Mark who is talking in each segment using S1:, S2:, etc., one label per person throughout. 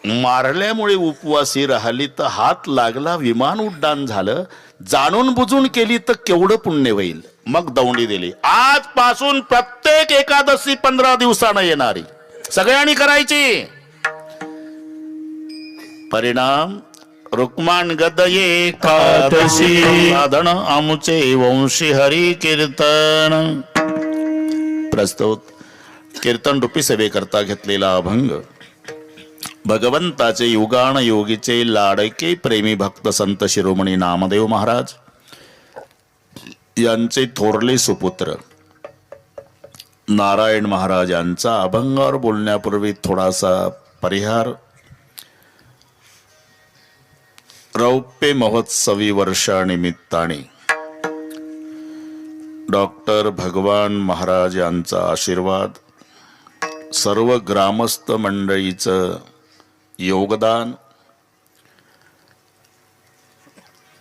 S1: मारल्यामुळे उपवासी राहिली तर हात लागला विमान उड्डाण झालं, जाणून बुजून केली तर केवढं पुण्य होईल. मग दौंडी दिली. आजपासून प्रत्येक एकादशी 15 दिवसानं येणारी सगळ्यांनी करायची. परिणाम रुक्माण गदये एकादशी साधन आमुचे वंशी हरी कीर्तन. प्रस्तुत कीर्तन रूपी सेवेकरता घेतलेला अभंग भगवंताचे युगान योगीचे लाडके प्रेमी भक्त संत शिरोमणी नामदेव महाराज यांचे थोरले सुपुत्र नारायण महाराज यांचा अभंगावर बोलण्यापूर्वी थोडासा परिहार. रौप्य महोत्सवी वर्षानिमित्ताने डॉक्टर भगवान महाराज यांचा आशीर्वाद, सर्व ग्रामस्थ मंडळीचं योगदान,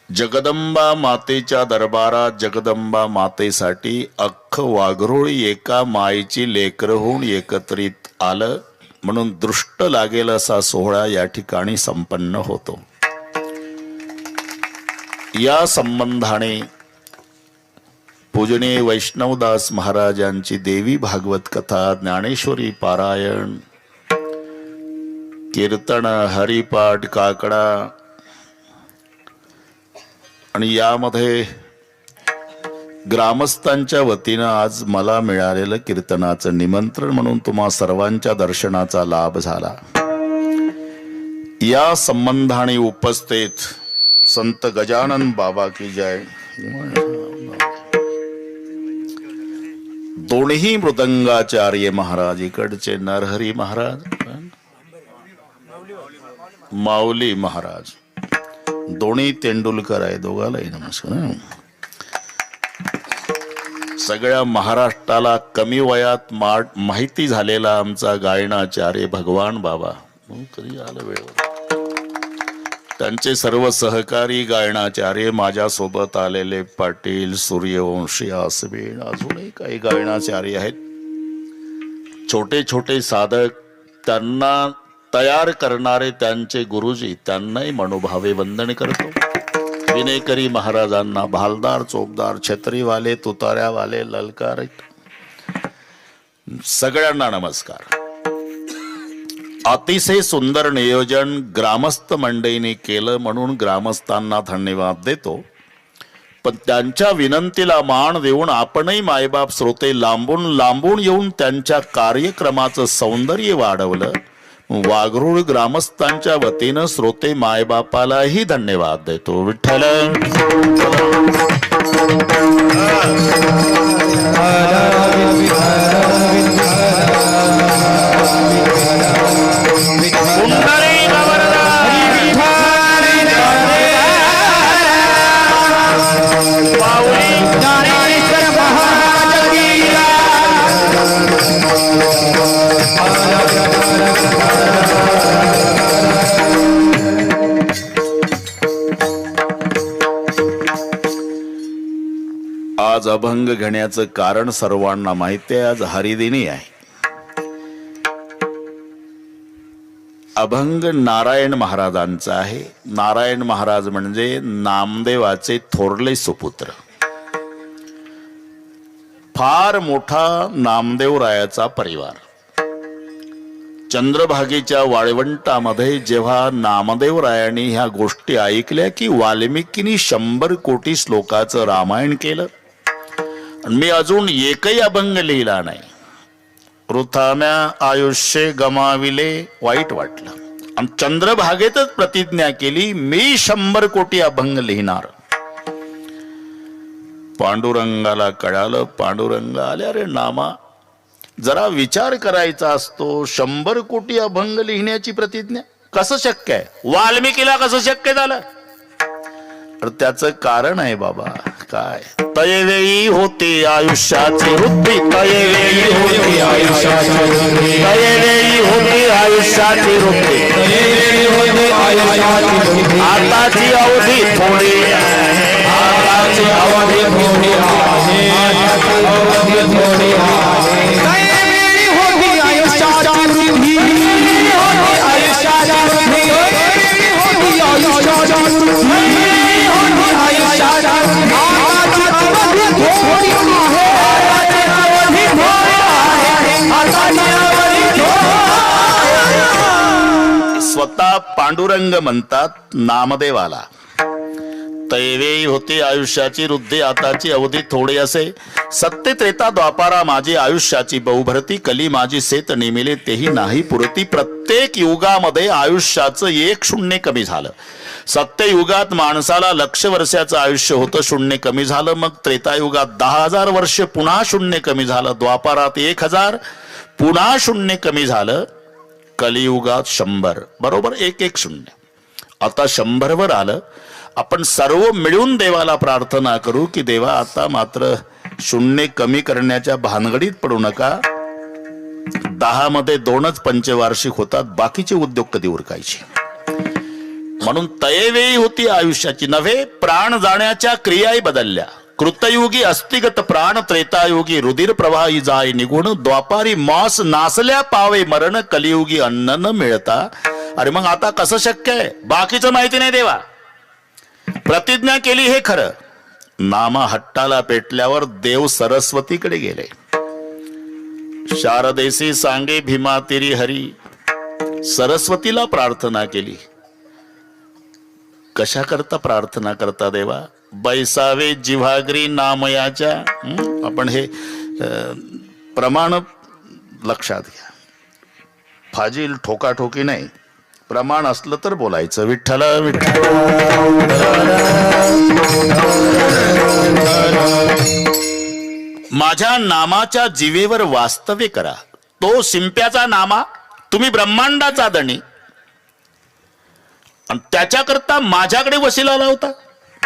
S1: जगदंबा मातेच्या दरबारात जगदंबा मातेसाठी अख्खं वाघरोळी एका मायेची लेकरं होऊन एकत्रित आलं म्हणून दृष्ट लागेल असा सोहळा या ठिकाणी संपन्न होतो. या संबंधाने पूजनीय वैष्णवदास महाराजांची देवी भागवत कथा, ज्ञानेश्वरी पारायण, कीर्तन, हरिपाठ, काकडा आणि यामध्ये ग्रामस्थांच्या वतीनं आज मला मिळालेलं कीर्तनाचं निमंत्रण म्हणून तुम्हा सर्वांच्या दर्शनाचा लाभ झाला. या संबंधाने उपस्थित संत गजानन बाबा की जय. दोन्ही मृदंगाचार्य महाराज, इकडचे नरहरी महाराज, माऊली महाराज, दोन्ही तेंडुलकर आहे, दोघालाही नमस्कार. सगळ्या महाराष्ट्राला कमी वयात माहिती झालेला आमचा गायनाचार्य भगवान बाबा, कधी आलं वेळेवर. त्यांचे सर्व सहकारी गायनाचार्य, माझ्यासोबत आलेले पाटील, सूर्यवंशी, आसबेड, अजूनही काही गायनाचार्य आहेत. छोटे छोटे साधक, त्यांना तयार करणारे त्यांचे गुरुजी, त्यांनाही मनोभावे वंदन करतो. विनेकरी महाराजांना, भालदार, चोपदार, छत्रीवाले, तुताऱ्यावाले, ललकार, सगळ्यांना नमस्कार. अतिशय सुंदर नियोजन ग्रामस्थ मंडळीने केलं म्हणून ग्रामस्थांना धन्यवाद देतो. पण त्यांच्या विनंतीला मान देऊन आपणही मायबाप श्रोते लांबून लांबून येऊन त्यांच्या कार्यक्रमाचं सौंदर्य वाढवलं. वाघरूळ ग्रामस्थांच्या वतीनं श्रोते मायबापालाही धन्यवाद देतो. विठ्ठल आज अभंग घेण्याचं कारण सर्वांना माहिती आहे. आज हरिदिनी आहे. अभंग नारायण महाराजांचा आहे. नारायण महाराज म्हणजे नामदेवाचे थोरले सुपुत्र. फार मोठा नामदेवरायाचा परिवार. चंद्रभागेच्या वाळवंटामध्ये जेव्हा नामदेवरायांनी ह्या गोष्टी ऐकल्या की वाल्मिकीनी 100 कोटी श्लोकाचं रामायण केलं, मी अजून एकही अभंग लिहिला नाही, वृथाम्या आयुष्य गमाविले, वाईट वाटलं. आणि चंद्रभागेतच प्रतिज्ञा केली, मी 100 कोटी अभंग लिहिणार. पांडुरंगाला कळालं. पांडुरंग आले, अरे नामा, जरा विचार करायचा असतो. 100 कोटी अभंग लिहिण्याची प्रतिज्ञा कसं शक्य आहे? वाल्मिकीला कसं शक्य झालं? तर त्याचं कारण आहे बाबा. काय? तयवेळी होते आयुष्याची वृत्ती, तयवेळी होते आयुष्याची वृत्ती, तयवेळी होते आयुष्याची वृत्ती, तयवेळी होते आयुष्याची वृत्ती. आताची अवधी थोडी आहे, आताची अवधी थोडी आहे, आताची अवधी थोडी आहे. तयवेळी होते आयुष्याची वृत्ती, आयुष्याची स्वतः पांडुरंग म्हणतात नामदेवाला, तैवेई होती आयुष्याची वृद्धी आताची अवधी थोडी असे, सत्य त्रेता द्वापारा माझी आयुष्याची बहुभरती, कली माझी सेत नेमिले तेही नाही पुरती. प्रत्येक युगामध्ये आयुष्याचं 1 शून्य कमी झालं. सत्ययुगात माणसाला 1,00,000 वर्षाचं आयुष्य होतं, शून्य कमी झालं. मग त्रेतायुगात 10,000 वर्ष, पुन्हा शून्य कमी झालं. द्वापारात 1,000, पुन्हा शून्य कमी झालं. कलियुगात 100, बरोबर 1-1 शून्य. आता 100 वर आलं. आपण सर्व मिळून देवाला प्रार्थना करू की देवा आता मात्र शून्य कमी करण्याच्या भानगडीत पडू नका. 10 मध्ये 2च पंचवार्षिक होतात, बाकीचे उद्योग कधी उरकायचे. म्हणून तयवेळी होती आयुष्याची नव्हे, प्राण जाण्याच्या क्रियाही बदलल्या. कृतयुगी अस्थिगत प्राण, त्रेतायुगी रुधिर प्रवाही जाय निघून, द्वापारी मांस नासल्या पावे मरण, कलियुगी अन्न न मिळता. अरे मग आता कसं शक्य आहे? बाकीचं माहिती नाही देवा. प्रतिज्ञा केली हे खरं, नामा हट्टाला पेटल्यावर देव सरस्वतीकडे गेले. शारदेसी सांगे भीमा तिरी हरी, सरस्वतीला प्रार्थना केली. कशा करता प्रार्थना करता देवा? बैसावे जिव्हाग्री नामयाच्या. आपण हे प्रमाण लक्षात घ्या. फाजील ठोकाठोकी नाही, प्रमाण असलं तर बोलायचं. विठ्ठल विठ्ठल. माझ्या नामाच्या जीवेवर वास्तव्य करा. तो शिंप्याचा नामा, तुम्ही ब्रह्मांडाचा धणी, आणि त्याच्याकरता माझ्याकडे वशिला लावता.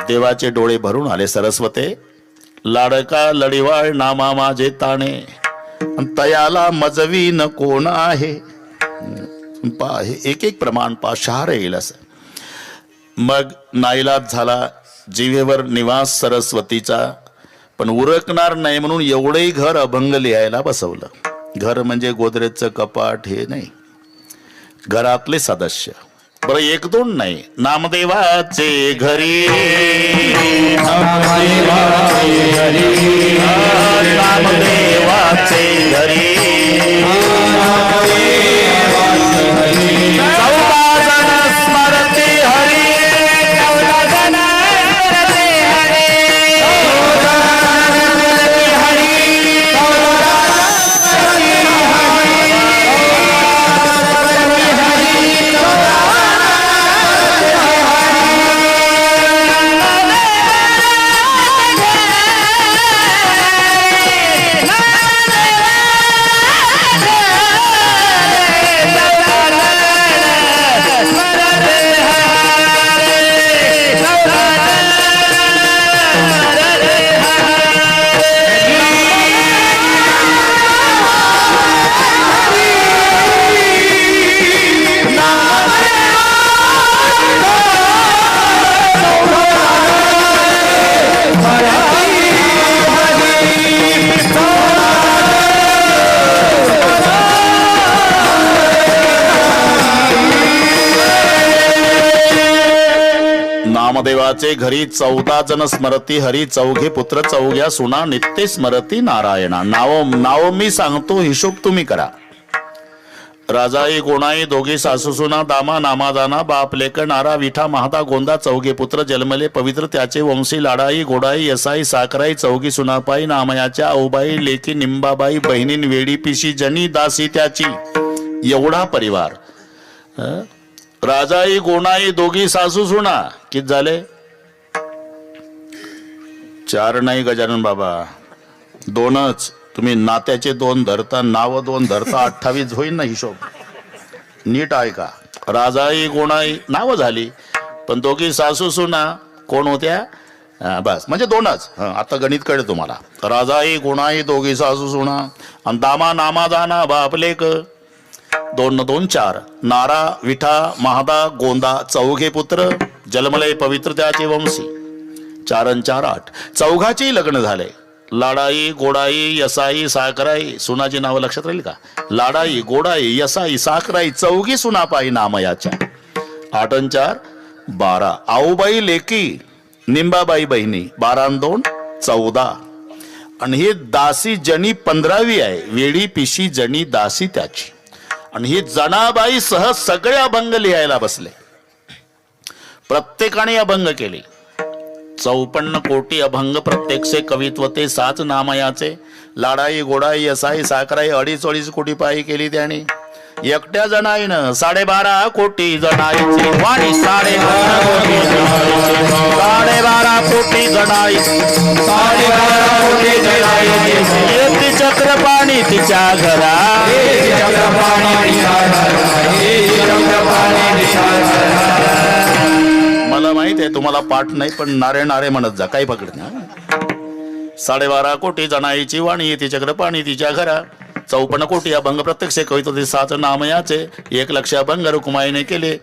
S1: देवाचे डोळे भरून आले. सरस्वते, लाडका लढिवाळ नामा माझे ताणे, तयाला मजवी न कोण आहे. पा हे एक प्रमाण पा शहार येईल असं. मग नाईलाज झाला, जिवेवर निवास सरस्वतीचा. पण उरकणार नाही म्हणून एवढंही घर अभंग लिहायला बसवलं. घर म्हणजे गोदरेजचं कपाट हे नाही, घरातले सदस्य. बरं 1-2 नाही, नामदेवाचे घरी, नामदेवाचे घरी, नामदेवाचे घरी, नामदेवाचे घरी 14 जण स्मरती हरी, चौघे पुत्र चौघ्या सुना, नित्य स्मरती नारायणा. नाव मी सांगतो, हिशोब तुम्ही करा. राजाई गोणाई दोघी सासू सुना, दामा नामा दाना, बाप लेक नारा विठा महादा गोंदा, चौघे पुत्र जन्मले पवित्र त्याचे वंशी. लाडाई गोडाई यसाई साखराई, चौघी सुनापाई नामयाच्या, औबाई लेकी निंबाबाई, बहिणीन वेडी पिशी जनी दासी त्याची. एवढा परिवार. राजाई गोणाई दोघी सासू सुना, किती झाले? 4 नाही गजानन बाबा, 2च. तुम्ही नात्याचे 2 धरता, नाव 2 धरता, 28 होईल ना हिशोब. नीट ऐका. राजाई गोणाई नाव झाली, पण दोघी सासू सुना कोण होत्या? बस, म्हणजे 2च. आता गणित कळलं तुम्हाला. राजाई गोणाई दोघी सासू सुना, आणि दामा नामा दाना बाप लेक. 2 न 2 4. नारा विठा महादा गोंदा, चौघे पुत्र जन्मले पवित्र त्याचे वंशी. 4 न 4 8. चौघाची लग्न झाले. लाडाई गोडाई यसाई साखराई. सुनाची नावं लक्षात राहील का? लाडाई गोडाई यसाई साखराई, चौघी सुनापाई नामयाच्या. 8 न 4 12. आऊबाई लेकी निंबाबाई बहिणी. 12 न 2 14. आणि ही दासी जनी 15वी आहे. वेडी पिशी जनी दासी त्याची. आणि ही जनाबाई सह सगळे अभंग लिहायला बसले. प्रत्येकाने अभंग केले. 54 कोटी अभंग प्रत्यक्षे कवित्व ते 7 नामयाचे. लाडाई गोडाई असाई साखराई 2.5 कोटी पायी केली त्याने. एकट्या जनाईनं 12.5 कोटी जनाईची वाणी. 12.5 कोटी जनाईची 12.5 कोटी जनाईची 12.5 कोटी जनाईची. येती चक्रपाणी तिच्या घरा. मला माहित आहे तुम्हाला पाठ नाही, पण नारे नारे म्हणत जा, काही पकड ना. 12.5 कोटी जनाईची वाणी येते चक्रपाणी तिच्या घरा. 54 कोटी अभंग प्रत्यक्ष कवित्व ते 7 नामयाचे. 1 लक्ष अभंग रुक्माईने केले.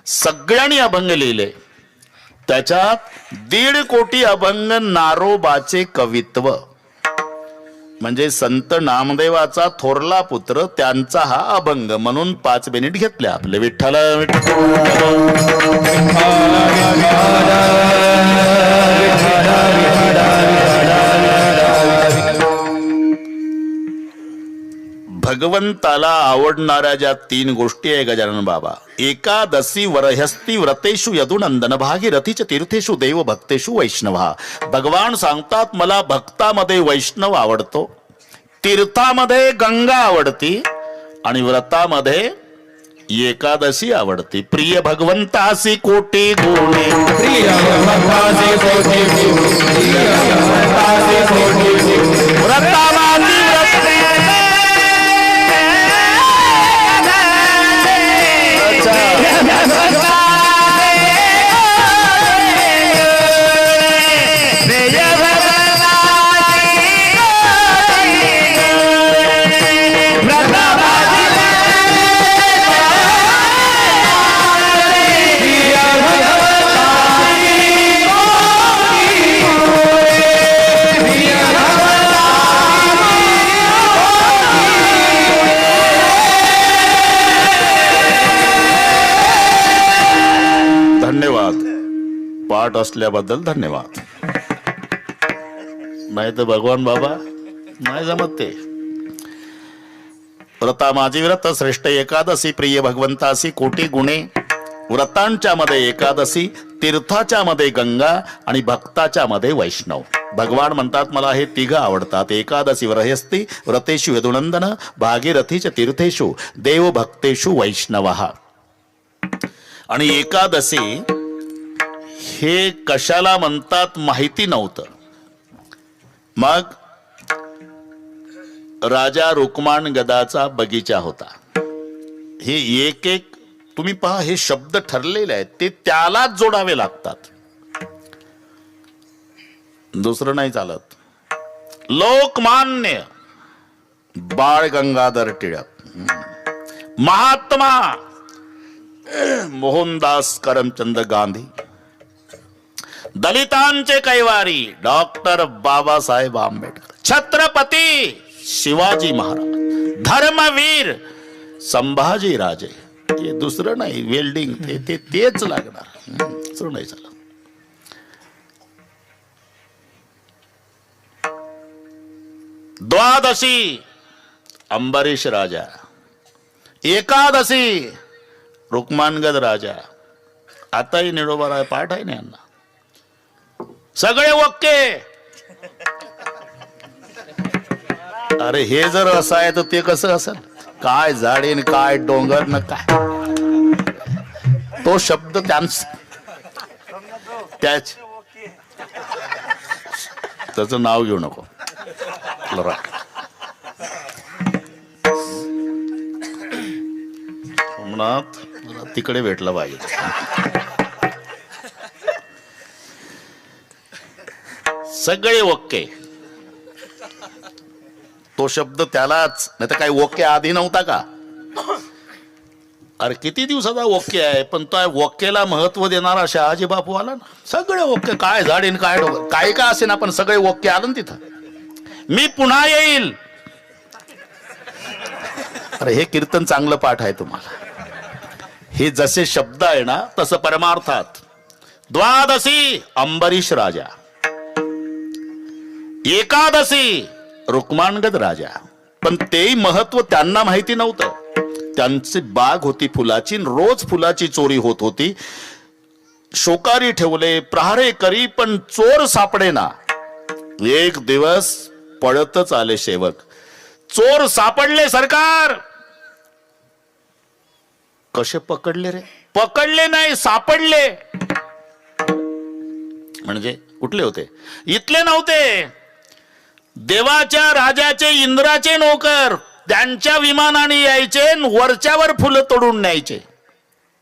S1: सगळ्यांनी अभंग लिहिले. त्याच्यात 1.5 कोटी अभंग नारोबाचे कवित्व, म्हणजे संत नामदेवाचा थोरला पुत्र त्यांचा हा अभंग. म्हणून 5 मिनिट घेतले आपले. विठ्ठल भगवंताला आवडणाऱ्या ज्या 3 गोष्टी आहे गजानन बाबा. एकादशी वरहस्ती व्रतेषु यदुनंदन भागीरथीच तीर्थेषु देव भक्तेषु वैष्णवा. भगवान सांगतात मला भक्तामध्ये वैष्णव आवडतो, तीर्थामध्ये गंगा आवडती आणि व्रतामध्ये एकादशी आवडती. प्रिय भगवंतासी कोटी गुणे. प्रिय भगवंतासी कोटी गुणे. व्रतामध्ये धन्यवाद. पाठ असल्याबद्दल धन्यवाद. नाही तर भगवान बाबा नाही जमत ते. व्रता माझी व्रत श्रेष्ठ एकादशी. प्रिय भगवंतासी कोटी गुणे. व्रतांच्या मध्ये एकादशी, तीर्थाच्या मध्ये गंगा आणि भक्ताच्या मध्ये वैष्णव. भगवान म्हणतात मला हे 3 आवडतात. एकादशी वरहस्ती व्रतेषु यदुनंदन भागीरथीच तीर्थेषु देव भक्तेषु वैष्णवः. आणि एकादशी हे कशाला म्हणतात माहिती नव्हतं. मग राजा रुक्माण गदाचा बगीचा होता. हे एक एक तुम्ही पहा, हे शब्द ठरलेले आहेत, ते त्यालाच जोडावे लागतात, दुसरं नाही चालत. लोकमान्य बाळ गंगाधर टिळक, महात्मा मोहनदास करमचंद गांधी, दलितांचे कैवारी डॉक्टर बाबासाहेब आंबेडकर, छत्रपती शिवाजी महाराज, धर्मवीर संभाजी राजे. हे दुसरं नाही, वेल्डिंग तेच लागणार, दुसरं नाही चालत. द्वादशी अंबरीश राजा, एकादशी रुक्मानगद राजा. आताही निडोबा पाठ आहे ना यांना, सगळे ओके. अरे हे जर असं आहे तर ते कसं असेल? काय झाडीन काय डोंगर न काय, तो शब्द त्याचं नाव घेऊ नको. तिकडे भेटला पाहिजे. सगळे ओके, तो शब्द त्यालाच, नाही तर काही ओके आधी नव्हता का? अरे किती दिवसाचा ओके आहे, पण तो ओकेला महत्व देणारा शहाजी बापू आला ना. सगळे ओके, काय झाडीन काय डोंगर काय का असे ना, पण सगळे ओके आलं ना तिथं. मी पुन्हा येईल. अरे हे कीर्तन चांगलं पाठ आहे तुम्हाला. हे जसे शब्द आहे ना तसं परमार्थात. द्वादशी अंबरीश राजा, एकादशी रुक्मानगद राजा, पण तेही महत्व त्यांना माहिती नव्हतं. त्यांची बाग होती फुलाची, रोज फुलाची चोरी होत होती. शोकारी ठेवले, प्रहारे करी, पण चोर सापडेना. एक दिवस पळतच आले सेवक. चोर सापडले सरकार. कसे पकडले रे? पकडले नाही, सापडले. म्हणजे कुठले होते? इथले नव्हते. देवाच्या राजाचे, इंद्राचे नोकर. त्यांच्या विमानाने यायचे, वरच्यावर फुलं तोडून न्यायचे.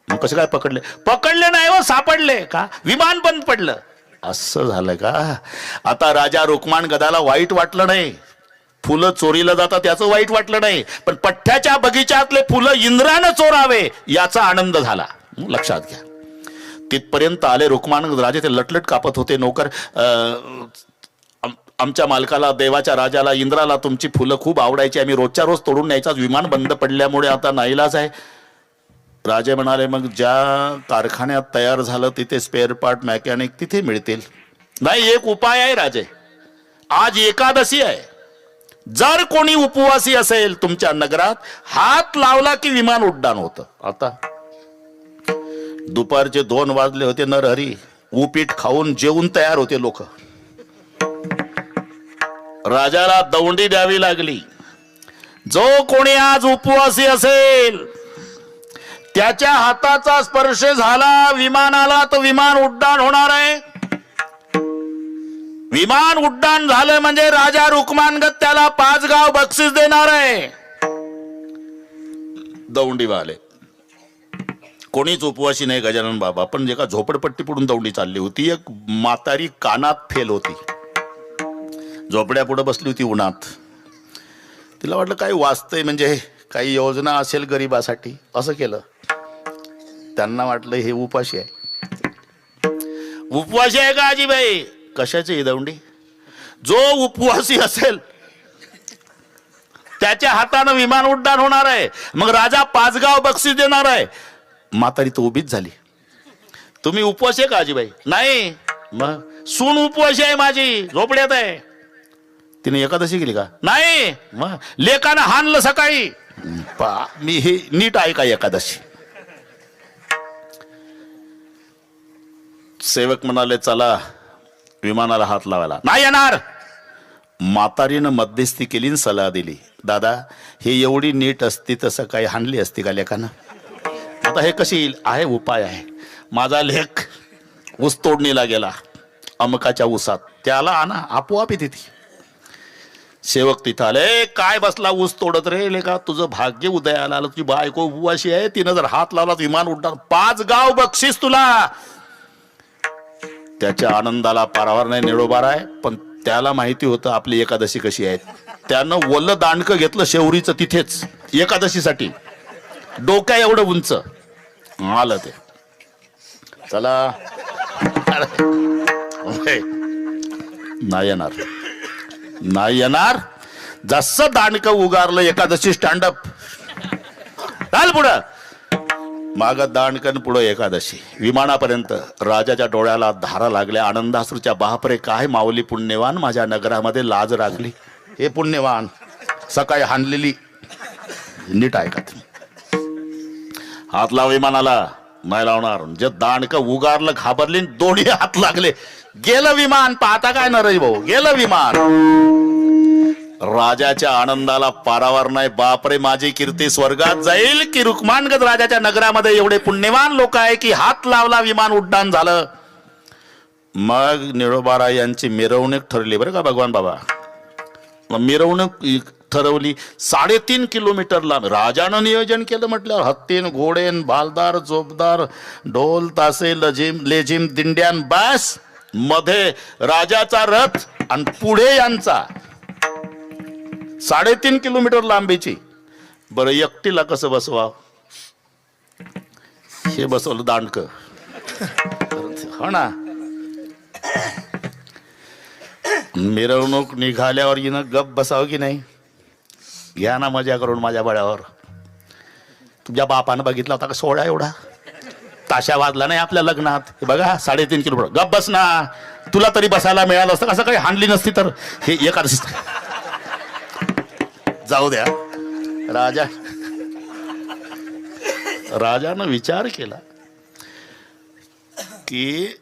S1: मग कसं काय पकडले? पकडले नाही व सापडले. का? विमान बंद पडलं. असं झालं का? आता राजा रुक्माण गदाला वाईट वाटलं नाही. फुलं चोरीला जातात त्याचं वाईट वाटलं नाही, पण पठ्ठ्याच्या बगीच्यातले फुलं इंद्रानं चोरावे याचा आनंद झाला. लक्षात घ्या. तिथपर्यंत आले रुक्माण राजे. ते लटलट कापत होते. नोकर, आमच्या मालकाला, देवाच्या राजाला, इंद्राला तुमची फुलं खूप आवडायची, आम्ही रोजच्या रोज तोडून न्यायचा. विमान बंद पडल्यामुळे आता नाईलाज आहे. राजे म्हणाले, मग ज्या कारखान्यात तयार झालं तिथे स्पेअर पार्ट मेकॅनिक तिथे मिळतील. नाही, एक उपाय आहे राजे. आज एकादशी आहे. जर कोणी उपवासी असेल तुमच्या नगरात, हात लावला की विमान उड्डाण होतं. आता दुपारचे 2 वाजले होते. नरहरी उपीट खाऊन जेवून तयार होते लोक. राजाला दौंडी द्यावी लागली. जो कोणी आज उपवासी असेल त्याच्या हाताचा स्पर्श झाला विमानाला तर विमान उड्डाण होणार आहे. विमान उड्डाण झालं म्हणजे राजा रुक्मानगत त्याला 5 गाव बक्षीस देणार आहे. दौंडीवाले कोणीच उपवासी नाही गजानन बाबा, पण एका झोपडपट्टी पडून दौंडी चालली होती. एक म्हातारी कानात फेल होती, झोपड्या पुढे बसली होती उन्हात. तिला वाटलं काही वाचतंय, म्हणजे काही योजना असेल गरिबासाठी. असं केलं. त्यांना वाटलं हे उपाशी आहे. उपवासी आहे का आजीबाई? कशाची ही दौंडी? जो उपवासी असेल त्याच्या हातानं विमान उड्डाण होणार आहे. मग राजा 5 गाव बक्षीस देणार आहे. म्हातारी तर उभीच झाली. तुम्ही उपवासी आहे का आजीबाई? नाही. मग सून उपवासी आहे माझी, झोपड्यात आहे. तिने एकादशी केली का? नाही. मग लेकानं हाणलं सकाळी. मी हे नीट आहे का एकादशी? सेवक म्हणाले, चला विमानाला हात लावायला. नाही येणार. म्हातारीनं मध्यस्थी केली, सल्ला दिली. दादा, हे एवढी नीट असती तसं काही हाणली असती का लेकानं? आता हे कशी येईल? आहे उपाय आहे. माझा लेख ऊस तोडणीला गेला अमकाच्या ऊसात, त्याला आणा, आपोआप येते ती. सेवक तिथं आले. काय बसला ऊस तोडत रे लेका? तुझं भाग्य उदयाला आलं. तुझी बायको उपवाशी आहे, तिनं जर हात लावला विमान उड्डाण. 5 गाव बक्षीस तुला. त्याच्या आनंदाला पारावार नाही, निरोबार आहे. पण त्याला माहिती होतं आपली एकादशी कशी आहे. त्यानं वल्ल दांडकं घेतलं शेवरीचं तिथेच एकादशीसाठी, डोक्या एवढं उंच. आलं ते. चला नाही येणार, नाही येणार. जसं दांडकं उगारलं एकादशी स्टँडअप. चाल पुढं. माग दांडकन पुढं एकादशी. विमानापर्यंत राजाच्या डोळ्याला धारा लागल्या. आनंदाश्रूच्या. बापरे, काय माऊली पुण्यवान माझ्या नगरामध्ये लाज राखली. हे पुण्यवान सकाळी हाणलेली. नीट ऐका तुम्ही. हात लाव विमानाला. नाही लावणार. जे दांडकं उगारलं, घाबरली, दोन्ही हात लागले. गेलं विमान. पाहता काय नरई भाऊ, गेलं विमान. राजाच्या आनंदाला पारावार नाही. बापरे, माझी कीर्ती स्वर्गात जाईल की रुक्मानगत राजाच्या नगरामध्ये एवढे पुण्यवान लोक आहे की हात लावला विमान उड्डाण झालं. मग निळोबाराय यांची मिरवणूक ठरली बरं का भगवान बाबा. मिरवणूक ठरवली. 3.5 किलोमीटर लांब. राजानं नियोजन केलं म्हटल्यावर हत्तीन, घोडेन, भालदार, जोपदार, ढोल, तासे, लेझिम, दिंड्यान. बस मध्ये राजाचा रथ आणि पुढे यांचा. 3.5 किलोमीटर लांबीची. बरं, एकटीला कसं बसवा? हे बसवलं दांडकं. हो ना. मिरवणूक निघाल्यावर हिनं गप बसावं की नाही? घ्या ना मजा करून माझ्या बळ्यावर. तुझ्या बापानं बघितला होता का सोहळा एवढा? ताशा वाजला नाही आपल्या लग्नात. हे बघा 3.5 किलोमीटर. गप बस ना. तुला तरी बसायला मिळालं असतं. कसं काही हाणली नसती तर. हे एकादशी. जाऊ द्या. राजा राजानं विचार केला की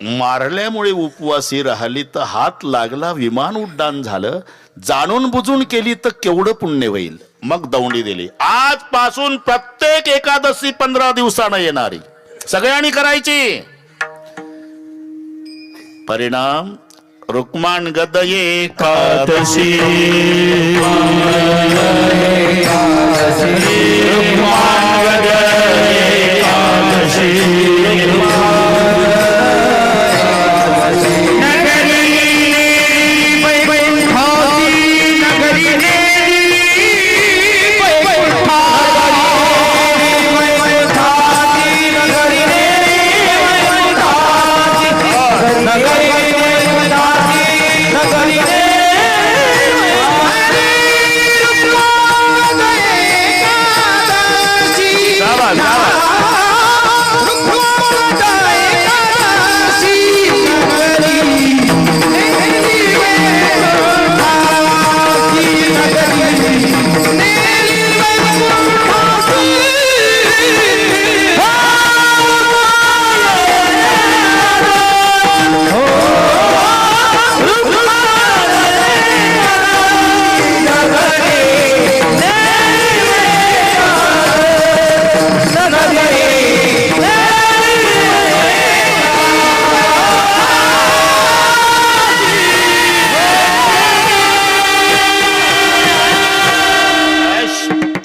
S1: मारल्यामुळे उपवासी राहिली तर हात लागला, विमान उड्डाण झालं, जाणून बुजून केली तर केवढं पुण्य होईल. मग दौंडी दिली. आजपासून प्रत्येक एकादशी 15 दिवसानं येणारी सगळ्यांनी करायची. परिणाम रुक्माण गद एकादशी, रुक्माण गद एकादशी,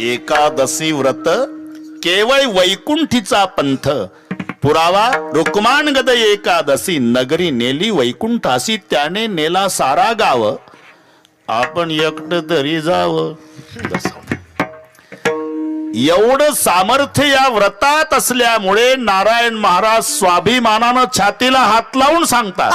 S1: एकादशी व्रत केवळ वैकुंठीचा पंथ. पुरावा रुक्माण गद एकादशी, नगरी नेली वैकुंठासी, त्याने नेला सारा गाव, आपण एकटं तरी जावं. एवढं सामर्थ्य या व्रतात असल्यामुळे नारायण महाराज स्वाभिमानानं छातीला हात लावून सांगतात,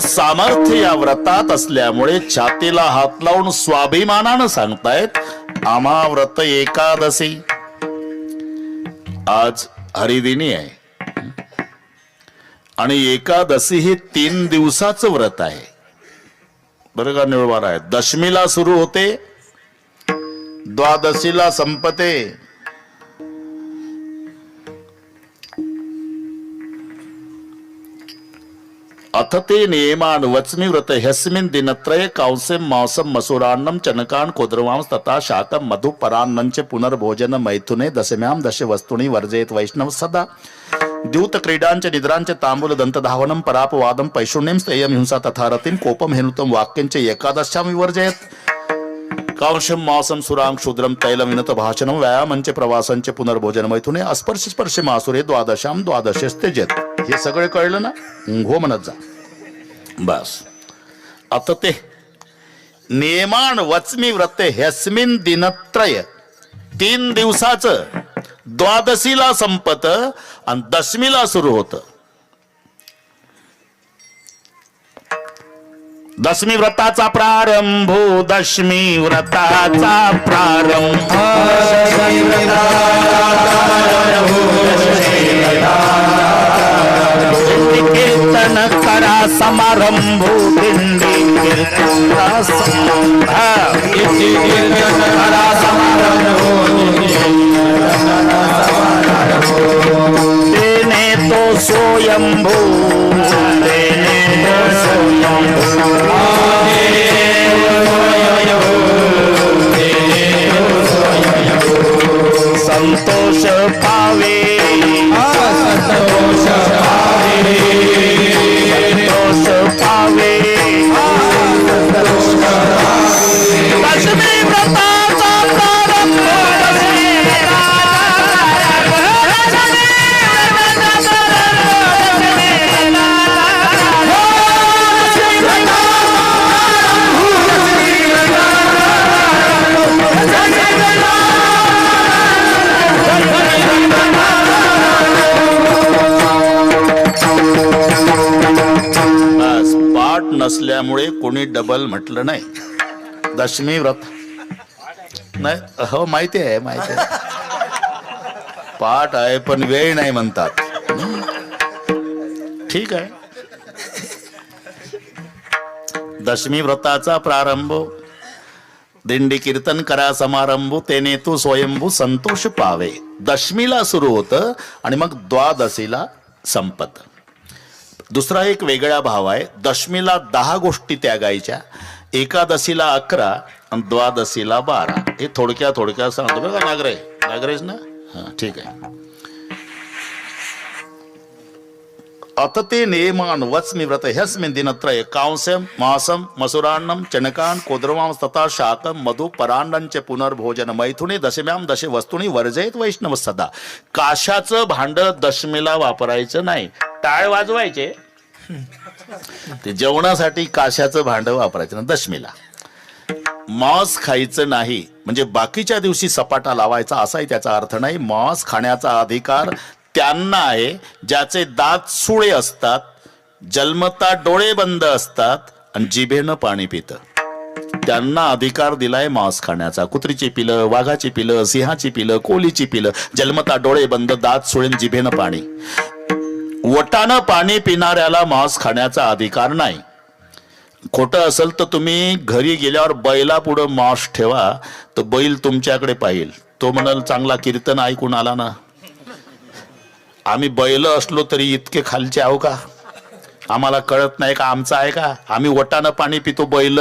S1: सामर्थ्य या व्रतात असल्यामुळे छातीला हात लावून स्वाभिमानानं सांगतायत, आम्हा व्रत एकादशी. आज हरिदिनी आहे आणि एकादशी हे 3 दिवसाचं व्रत आहे. बरं का, निळवार आहे. दशमीला सुरू होते, द्वादशीला संपते. अथ ते नियमान वच्मि व्रत ह्यस्मिन् दिनत्रये कांस्यं मांसं मसूरान्नं चनकान् कोद्रवांस तथा शाकं मधु परान्नं च पुनर्भोजन मैथुने दशम्यां दश वस्तूनि वर्जयेत् वैष्णव सदा. द्यूत क्रीडांच निद्रांच तांबूल दंतधावनं परापवादं पैशून्यं स्थेयं हिंसा तथा रतिं कोपं हेनुतं वाक्यंच एकादश्यां विवर्जयेत्. कांशम मासम सुरांग शूद्रम तैलम विनत भाषणम व्यायामंचे प्रवासांचे पुनर्भोजन मैथुने अस्पर्श स्पर्श मासुरे द्वादशाम द्वादशस्तेजेत. हे सगळे कळलं ना? हो म्हणत जा. बस आता ते नियमान वचमी व्रत ह्यस्मिन दिनत्रय 3 दिवसाचं द्वादशीला संपत आणि दशमीला सुरू होतं. दशमी व्रताचा प्रारंभ, दशमी व्रताचा प्रारंभ, कीर्तन करा समारंभ, दिंडी कीर्तन करा समारंभ, तेने तो स्वयंभू, तेने तो स्वयंभू, संतोष पावे, संतोष पावे, संतोष पावे, दशमी व्रताचा प्रारंभ, पाठ नसल्यामुळे कोणी डबल म्हटलं नाही. दशमी व्रत नाही, हो माहिती आहे, माहिती आहे, पाठ आहे पण वेळ नाही म्हणतात. ठीक आहे. दशमी व्रताचा प्रारंभ, दिंडी कीर्तन करा समारंभ, तेने तू स्वयंभू संतोष पावे. दशमीला सुरू होतं आणि मग द्वादशीला संपत. दुसरा एक वेगळा भाव आहे. दशमीला 10 गोष्टी त्यागायच्या, एकादशीला 11 आणि द्वादशीला 12. हे थोडक्यात सांगतो बघा. नागरेश ना? हा ठीक आहे. अत ते नियमान वचमी व्रत ह्यस्मिन् दिनत्रये कांस्यम मासम मसुरान्नम चणकान कोद्रवाम तथा शाकम मधु परांडंचे पुनर्भोजन मैथुने दशम्याम दशे वस्तुनी वर्जयत वैष्णव सदा. काशाचं भांड दशमीला वापरायचं नाही. टाळ वाजवायचे, ते जेवणासाठी काशाचं भांड वापरायचं ना दशमीला. मांस खायचं नाही म्हणजे बाकीच्या दिवशी सपाटा लावायचा असाही त्याचा अर्थ नाही. मांस खाण्याचा अधिकार त्यांना आहे ज्याचे दात सुळे असतात, जन्मता डोळे बंद असतात आणि जिभेनं पाणी पितं. त्यांना अधिकार दिलाय मांस खाण्याचा. कुत्रीची पिलं, वाघाची पिलं, सिंहाची पिलं, कोलीची पिलं, जन्मता डोळे बंद, दात सुळेन, जिभेनं पाणी. वटानं पाणी पिणाऱ्याला मांस खाण्याचा अधिकार नाही. खोटं असेल तर तुम्ही घरी गेल्यावर बैला पुढं मांस ठेवा, तर बैल तुमच्याकडे पाहिल. तो म्हणाल चांगला कीर्तन ऐकून आला ना. आम्ही बैल असलो तरी इतके खालचे आहो का? आम्हाला कळत नाही का आमचं आहे का? आम्ही वटानं पाणी पितो, बैल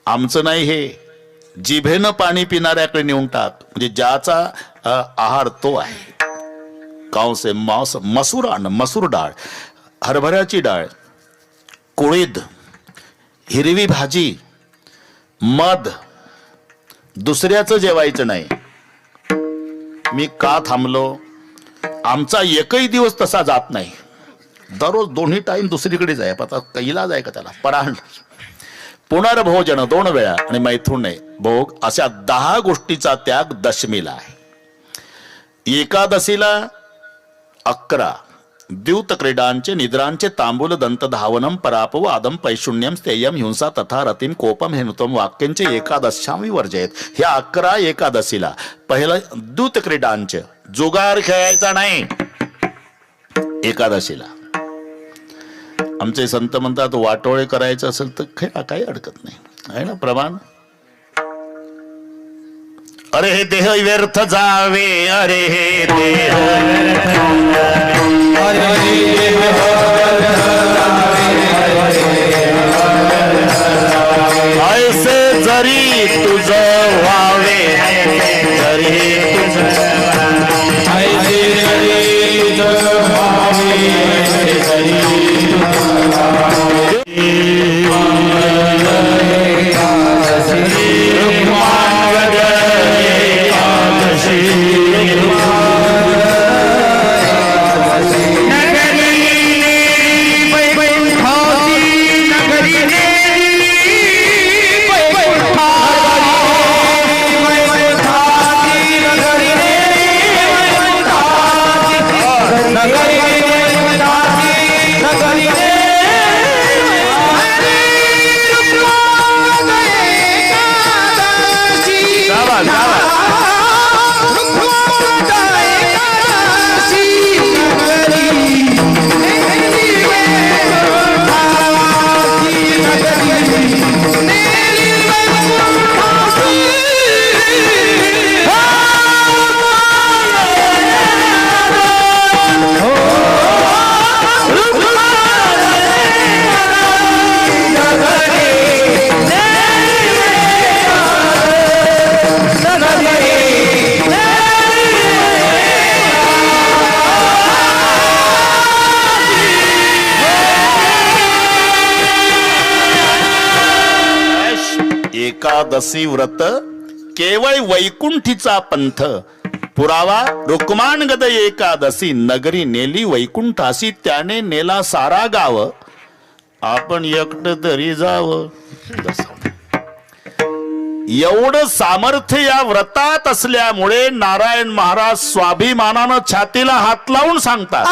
S1: आमचं नाही. हे जिभेनं पाणी पिणाऱ्याकडे नेऊन टाक, म्हणजे ज्याचा आहार तो आहे. कांसे मांस मसूर मसूर डाळ, हरभऱ्याची डाळ, कुळीद, हिरवी भाजी, मध, दुसऱ्याचं जेवायचं नाही. मी का थांबलो? आमचा एकही दिवस तसा जात नाही. दररोज 2 टाइम दुसरीकडे जाय. आता कैलाज आहे का त्याला? परांड, पुनर्भोजन 2 वेळा आणि मैथुने भोग, अशा 10 गोष्टीचा त्याग दशमीला आहे. एकादशीला 11 द्यूत क्रीडांचे निद्रांचे तांबूल दंत धावनम परापव आदम पैशून्यम स्थेयम हिंसा तथा रतिम कोपम हेनुतम वाक्यांचे एकादशाम विवर्जयत. ह्या 11 एकादशीला. पहिलं द्यूत क्रीडांचे, जुगार खेळायचा नाही एकादशीला. आमचे संत म्हणतात वाटोळे करायचं असेल तर खेळा, काही अडकत नाही, आहे ना प्रमाण. अरे हे देह व्यर्थ जावे, अरे हे देह ऐसे जरी तुझ व्हावे, जरी तुझ एकादशी व्रत केवळ वैकुंठीचा पंथ पुरावा रुक्मानगद एकादशी नगरी नेली वैकुंठासी त्याने नेला सारा गाव आपण एकट तरी जाव. एवढं सामर्थ्य या व्रतात असल्यामुळे नारायण महाराज स्वाभिमानानं छातीला हात लावून सांगतात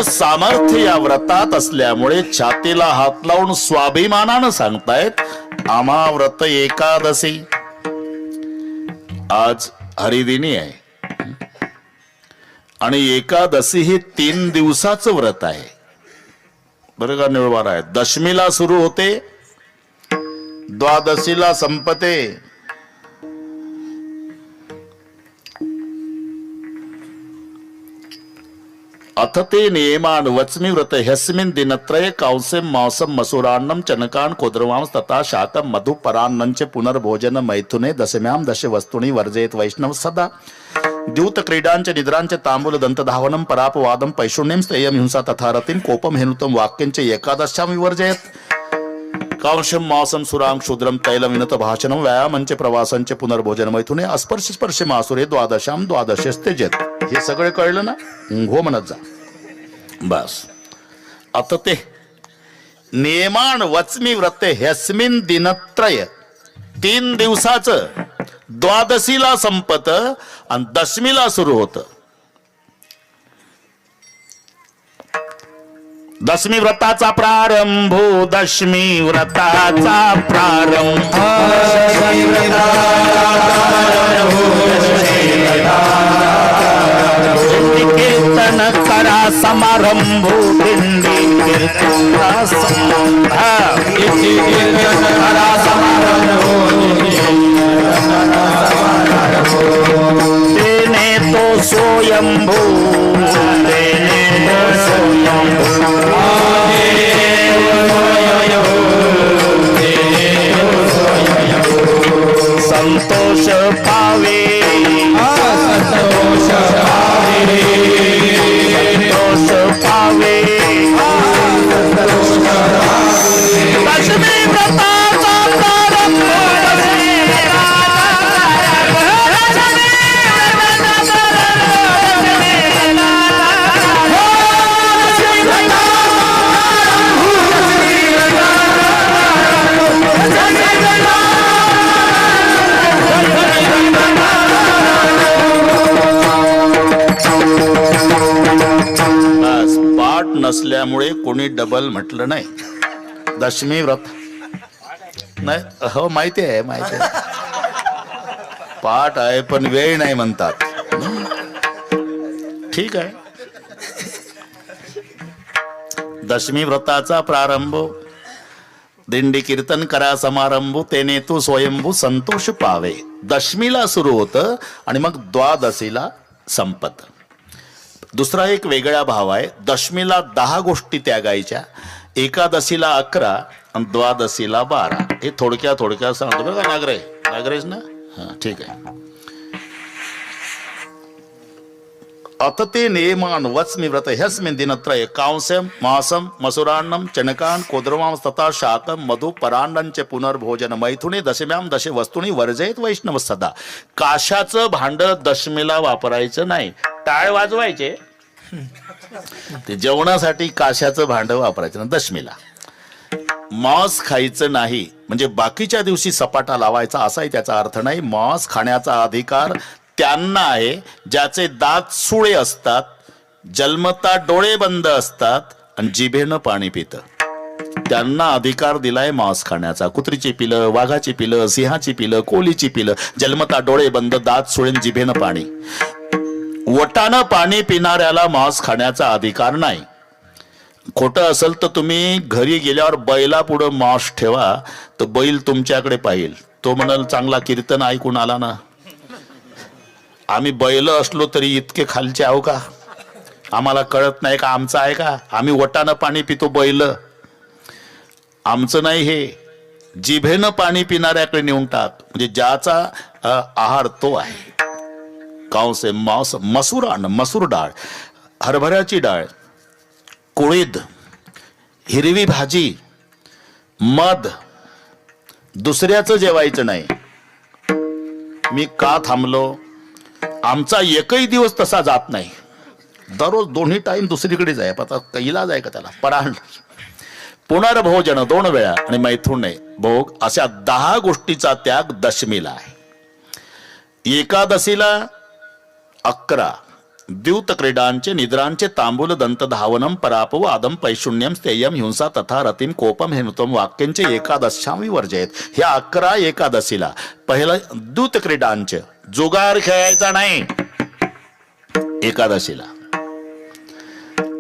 S1: सामर्थ्य या व्रतात असल्यामुळे छातीला हात लावून स्वाभिमानानं सांगतायत आम्हा व्रत एकादशी. आज हरिदिनी आहे आणि एकादशी हे 3 दिवसाचं व्रत आहे बरं का. निळवार आहे. दशमीला सुरू होते, द्वादशीला संपते. अथ ते नियमान वच्मि व्रत ह्यस्मिन् दिनत्रये कांस्यं मांसं मसूरान्नं चनकान् कोद्रवांस तथा शाकं मधु परान्नञ्च पुनर्भोजन मैथुने दशम्यां दश वस्तूनि वर्जयेत् वैष्णव सदा. द्यूत क्रीडांच निद्रांच तांबूल दंतधावनं परापवादं पैशुण्यं स्थेयं हिंसा तथा रतिं कोपं हेनुतं वाक्यंच एकादश्यां विवर्जयेत्. कांशं मांसं सुरां क्षुद्रं तैलं विनत भाषणं व्यायामंच प्रवासंच पुनर्भोजन मैथुने अस्पर्श स्पर्श मासुरे द्वादशां द्वादशस्त्यजेत. हे सगळे कळलं ना. हो म्हणत जा बस. आता ते नियमान वच्मि व्रत ह्यस्मिन् दिनत्रय 3 दिवसाचं द्वादशीला संपत आणि दशमीला सुरू होत. दशमी व्रताचा प्रारंभ दशमी व्रताचा प्रारंभ कीर्तन करा समारंभ दिंडी कीर्तन करा समारंभ देने तो स्वयंभू देने तो स्वयंभू कोणी डबल म्हटलं नाही. दशमी व्रत नाही, हो माहिती आहे, माहिती आहे, पाठ आहे पण वेळ नाही म्हणतात. ठीक आहे. दशमी व्रताचा प्रारंभ, दिंडी कीर्तन करा समारंभ, तेने तू स्वयंभू संतोष पावे. दशमीला सुरू होतं आणि मग द्वादशीला संपत. दुसरा एक वेगळा भाव आहे. दशमीला 10 गोष्टी त्यागायच्या, एकादशीला 11 आणि द्वादशीला 12. हे थोडक्या सांगतो बघा. नागरेश ना, हा ठीक आहे. अथ ते नियमान वच्मि व्रत ह्यस्मिन् दिनत्रये कांस्यं मासं मसुरान्नं चणकान् कोद्रवां तथा शाकं मधु परान्नं च पुनर्भोजन मैथुने दशम्यां दश वस्तूनि वर्जयेत वैष्णव सदा. काशाचं भांड दशमीला वापरायचं नाही. टाळ वाजवायचे, ते जेवणासाठी काशाचं भांड वापरायचं ना दशमीला. मांस खायचं नाही म्हणजे बाकीच्या दिवशी सपाटा लावायचा असाही त्याचा अर्थ नाही. मांस खाण्याचा अधिकार त्यांना आहे ज्याचे दात सुळे असतात, जन्मता डोळे बंद असतात आणि जिभेनं पाणी पितं. त्यांना अधिकार दिलाय मांस खाण्याचा. कुत्रीची पिलं, वाघाची पिलं, सिंहाची पिलं, कोलीची पिलं, जन्मता डोळे बंद, दात सुळे, जिभेनं पाणी. वटानं पाणी पिणाऱ्याला मांस खाण्याचा अधिकार नाही. खोटं असेल तर तुम्ही घरी गेल्यावर बैला पुढं मांस ठेवा, तर बैल तुमच्याकडे पाहिल. तो म्हणाल चांगला कीर्तन ऐकून आला ना. आम्ही बैल असलो तरी इतके खालचे आहो का? आम्हाला कळत नाही का आमचं आहे का? आम्ही वटानं पाणी पितो, बैल आमचं नाही. हे जिभेनं पाणी पिणाऱ्याकडे नेऊन टाक, म्हणजे ज्याचा आहार तो आहे. कांसे मांस मसुरान, मसूर डाळ, हरभऱ्याची डाळ, कुळीद, हिरवी भाजी, मध, दुसऱ्याचं जेवायचं नाही. मी का थांबलो? आमचा एकही दिवस तसा जात नाही. दररोज दोन्ही टाइम दुसरीकडे जाय. आता कैला जाय का त्याला? पराण, पुनर्भोजन 2 वेळा आणि मैथुन भोग, अशा 10 गोष्टीचा त्याग दशमीला आहे. एकादशीला 11 द्यूत क्रीडांचे, निद्रांचे, तांबूल, दंत धावनम, परापव, आदम, पैशून्यम, स्थेयम, हिंसा तथा रतिम, कोपम, हेनुतम वाक्यांचे एकादशांवी वर्जयत. ह्या 11 एकादशीला. पहिलं द्यूत क्रीडांचे, जुगार खेळायचा नाही एकादशीला.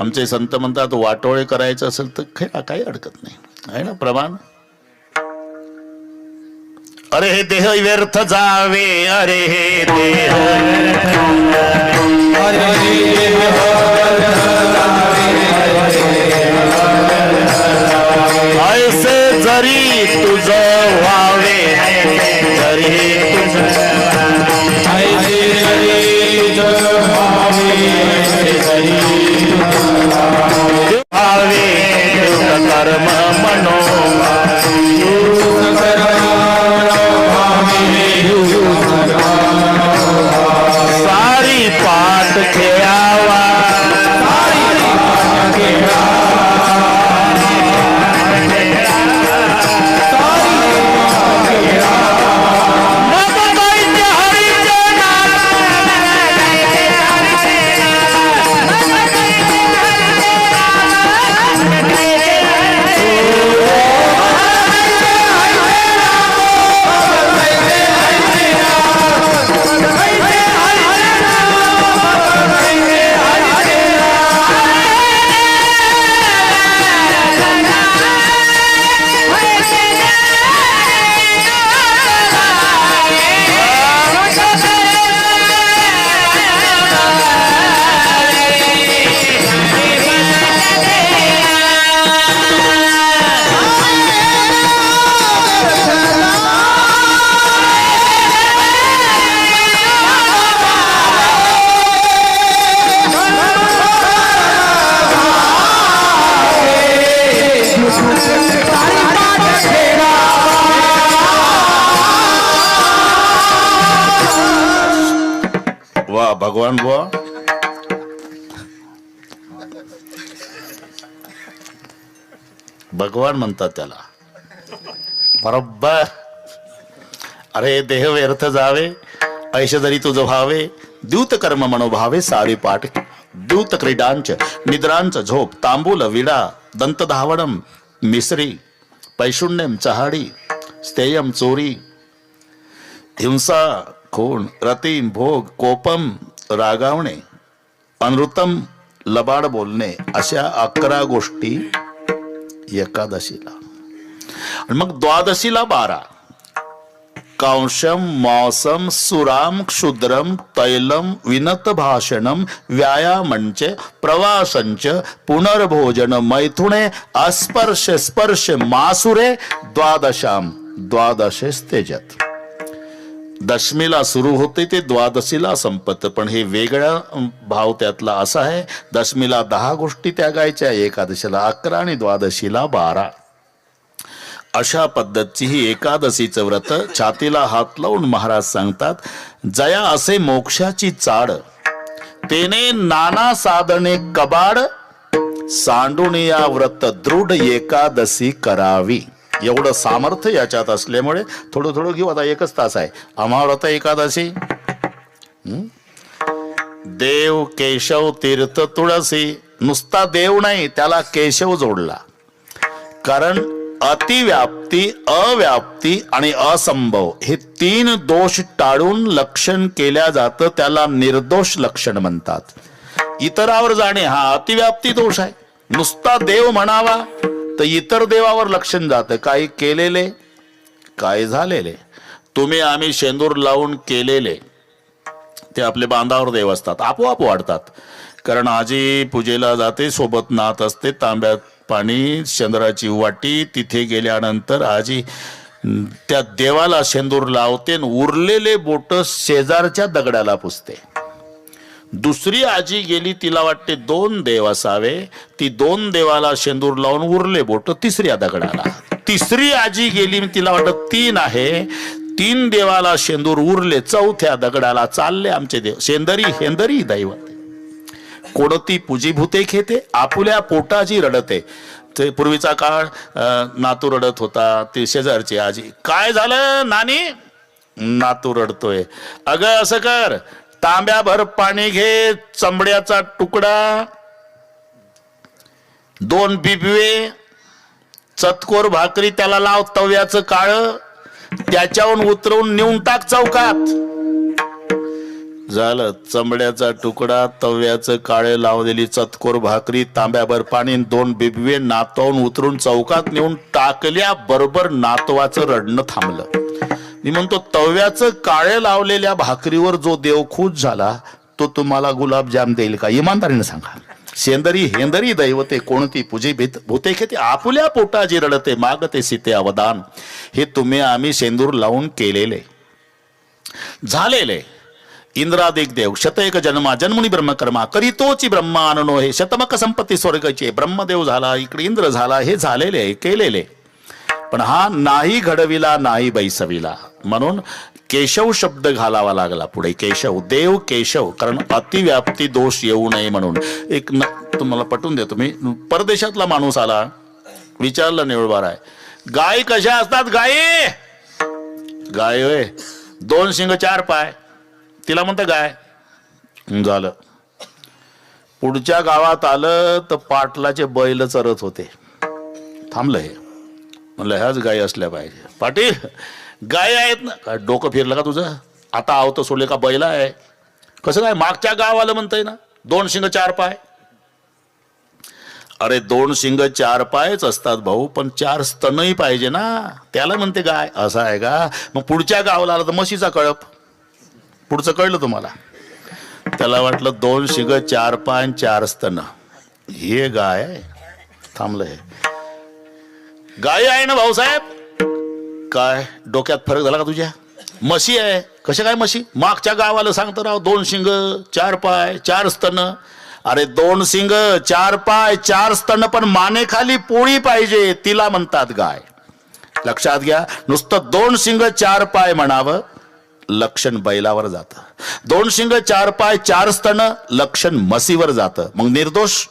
S1: आमचे संत म्हणतात वाटोळे करायचं असेल तर खेळा, काही अडकत नाही, आहे ना प्रमाण. अरे हे देह व्यर्थ जावे, अरे हे देह ऐसे जरी तुझं व्हावे, जरी कर्म मनो सारी पाठ खेळावा, वा भगवान बुवा. भगवान म्हणतात त्याला बरोबर. अरे देह व्यर्थ जावे, ऐश जरी तुझं भावे, द्यूत कर्म मनोभावे, सारी पाठ द्यूत क्रीडांच, निद्रांच झोप, तांबूल विडा, दंतधावणम मिसरी, पैशुण्यम चहाडी, स्थेयम चोरी, हिंसा खून, रतीम भोग, कोपम रागावणे, अनृतम लबाड बोलणे, अशा 11 गोष्टी एकादशीला. आणि मग द्वादशीला 12. कांशम मौसम सुराम क्षुद्रम तैलम विनत भाषणम व्यायामंच प्रवासंच पुनर्भोजन मैथुने अस्पर्श स्पर्श मासुरे द्वादशाम द्वादशेस्तेजत. दशमीला सुरू होते ते द्वादशीला संपत. पण हे वेगळा भाव त्यातला असा आहे, दशमीला 10 गोष्टी त्यागायच्या, एकादशीला 11 आणि द्वादशीला 12. अशा पद्धतीची ही एकादशीचं व्रत. छातीला हात लावून महाराज सांगतात, जया असे मोक्षाची चाड, तेने नाना साधने कबाड, सांडून या व्रत दृढ एकादशी करावी. एवढं सामर्थ्य याच्यात असल्यामुळे थोडं थोडं घेऊ. आता 1च तास आहे. अमाव्रत एकादशी, देव केशव तीर्थ तुळसी. नुसता देव नाही, त्याला केशव जोडला. कारण अतिव्याप्ती, अव्याप्ती आणि असंभव हे 3 दोष टाळून लक्षण केल्या जातं. त्याला निर्दोष लक्षण म्हणतात. इतरावर जाणे हा अतिव्याप्ती दोष आहे. नुसता देव म्हणावा तर इतर देवावर लक्षण जातं. काही केलेले, काय झालेले. तुम्ही आम्ही शेंदूर लावून केलेले ते आपले बांधावर देव असतात, आपोआप वाढतात. कारण आजी पूजेला जाते, सोबत नात असते, तांब्यात पाणी, शेंदराची वाटी. तिथे गेल्यानंतर आजी त्या देवाला शेंदूर लावते, उरलेले बोट शेजारच्या दगडाला पुसते. दुसरी आजी गेली, तिला वाटते 2 देव असावे, ती 2 देवाला शेंदूर लावून उरले बोट तिसऱ्या दगडाला. तिसरी आजी गेली, तिला वाटत 3 आहे, 3 देवाला शेंदूर उरले, 4थ्या दगडाला चालले आमचे देव. शेंदरी हेंदरी दैवत. कोणती पूजीभूते खेते, आपुल्या पोटाची रडते. ते पूर्वीचा काळ नातू रडत होता, ते शेजारची आजी, काय झालं नानी, नातू रडतोय. अगं असं कर, तांब्याभर पाणी घे, चमड्याचा तुकडा, 2 बिबवे, चतकोर भाकरी त्याला लाव, तव्याचं काळ, त्याच्यावरून उतरवून नेऊन टाक चौकात. झालं. चमड्याचा तुकडा, तव्याचं काळे लावलेली चतकोर भाकरी, तांब्याभर पाणी, 2 बिबवे नातवून उतरून चौकात नेऊन टाकल्या बरोबर नातवाचं रडणं थांबलं. मी म्हणतो, तव्याचं काळे लावलेल्या भाकरीवर जो देव खुश झाला तो तुम्हाला गुलाबजाम देईल का? इमानदारीने सांगा. शेंदरी हेंदरी दैवते, कोणती पूजे भूते खेते, आपुल्या पोटाची रडते, मागते सीते अवदान. हे तुम्ही आम्ही शेंदूर लावून केलेले, झालेले. इंद्रादिक देव शतएक जन्मा, जन्मुनी ब्रह्मकर्मा, करीतोची ब्रह्माननो, हे शतमक संपत्ती स्वर्गाची. ब्रह्मदेव झाला, इकडे इंद्र झाला, हे झालेले केलेले. पण हा नाही घडविला, नाही बैसविला, म्हणून केशव शब्द घालावा लागला पुढे. केशव, देव केशव, कारण अतिव्याप्ती दोष येऊ नये म्हणून. एक तुम्हाला पटवून देतो मी. परदेशातला माणूस आला, विचारलं निवळबार आहे, गाय कशा असतात? गाय गाय होय, 2 शिंग 4 पाय. तिला म्हणतं गाय. झालं. पुढच्या गावात आलं तर पाटलाचे बैल चरत होते. थांबलं. हे म्हणलं ह्याच गाय असल्या पाहिजे. पाटील गाय आहेत ना? काय डोकं फिरलं का तुझं? आता आवतं सोडले का बैल आहे? कसं काय? मागच्या गावाला म्हणतंय ना 2 शिंग 4 पाय. अरे 2 शिंग 4 पायच असतात भाऊ, पण 4 स्तनही पाहिजे ना, त्याला म्हणते गाय. असं आहे का? मग पुढच्या गावाला आला तर म्हशीचा कळप. पुढचं कळलं तुम्हाला? त्याला वाटलं 2 शिंग 4 पाय 4 स्तन, हे गाय आहे. थांबलं. हे गाय आहे ना भाऊसाहेब? काय डोक्यात फरक झाला का तुझ्या? म्हशी आहे. कशा काय म्हशी? मागच्या गावाला सांगतो राव 2 शिंग 4 पाय 4 स्तन. अरे 2 शिंग 4 पाय 4 स्तन, पण मानेखाली पोळी पाहिजे, तिला म्हणतात गाय. लक्षात घ्या. नुसतं 2 शिंग 4 पाय म्हणावं, लक्षण बैलावर जातं. 2 शिंग 4 पाय 4 स्तन, लक्षण म्हशीवर जातं. मग निर्दोष.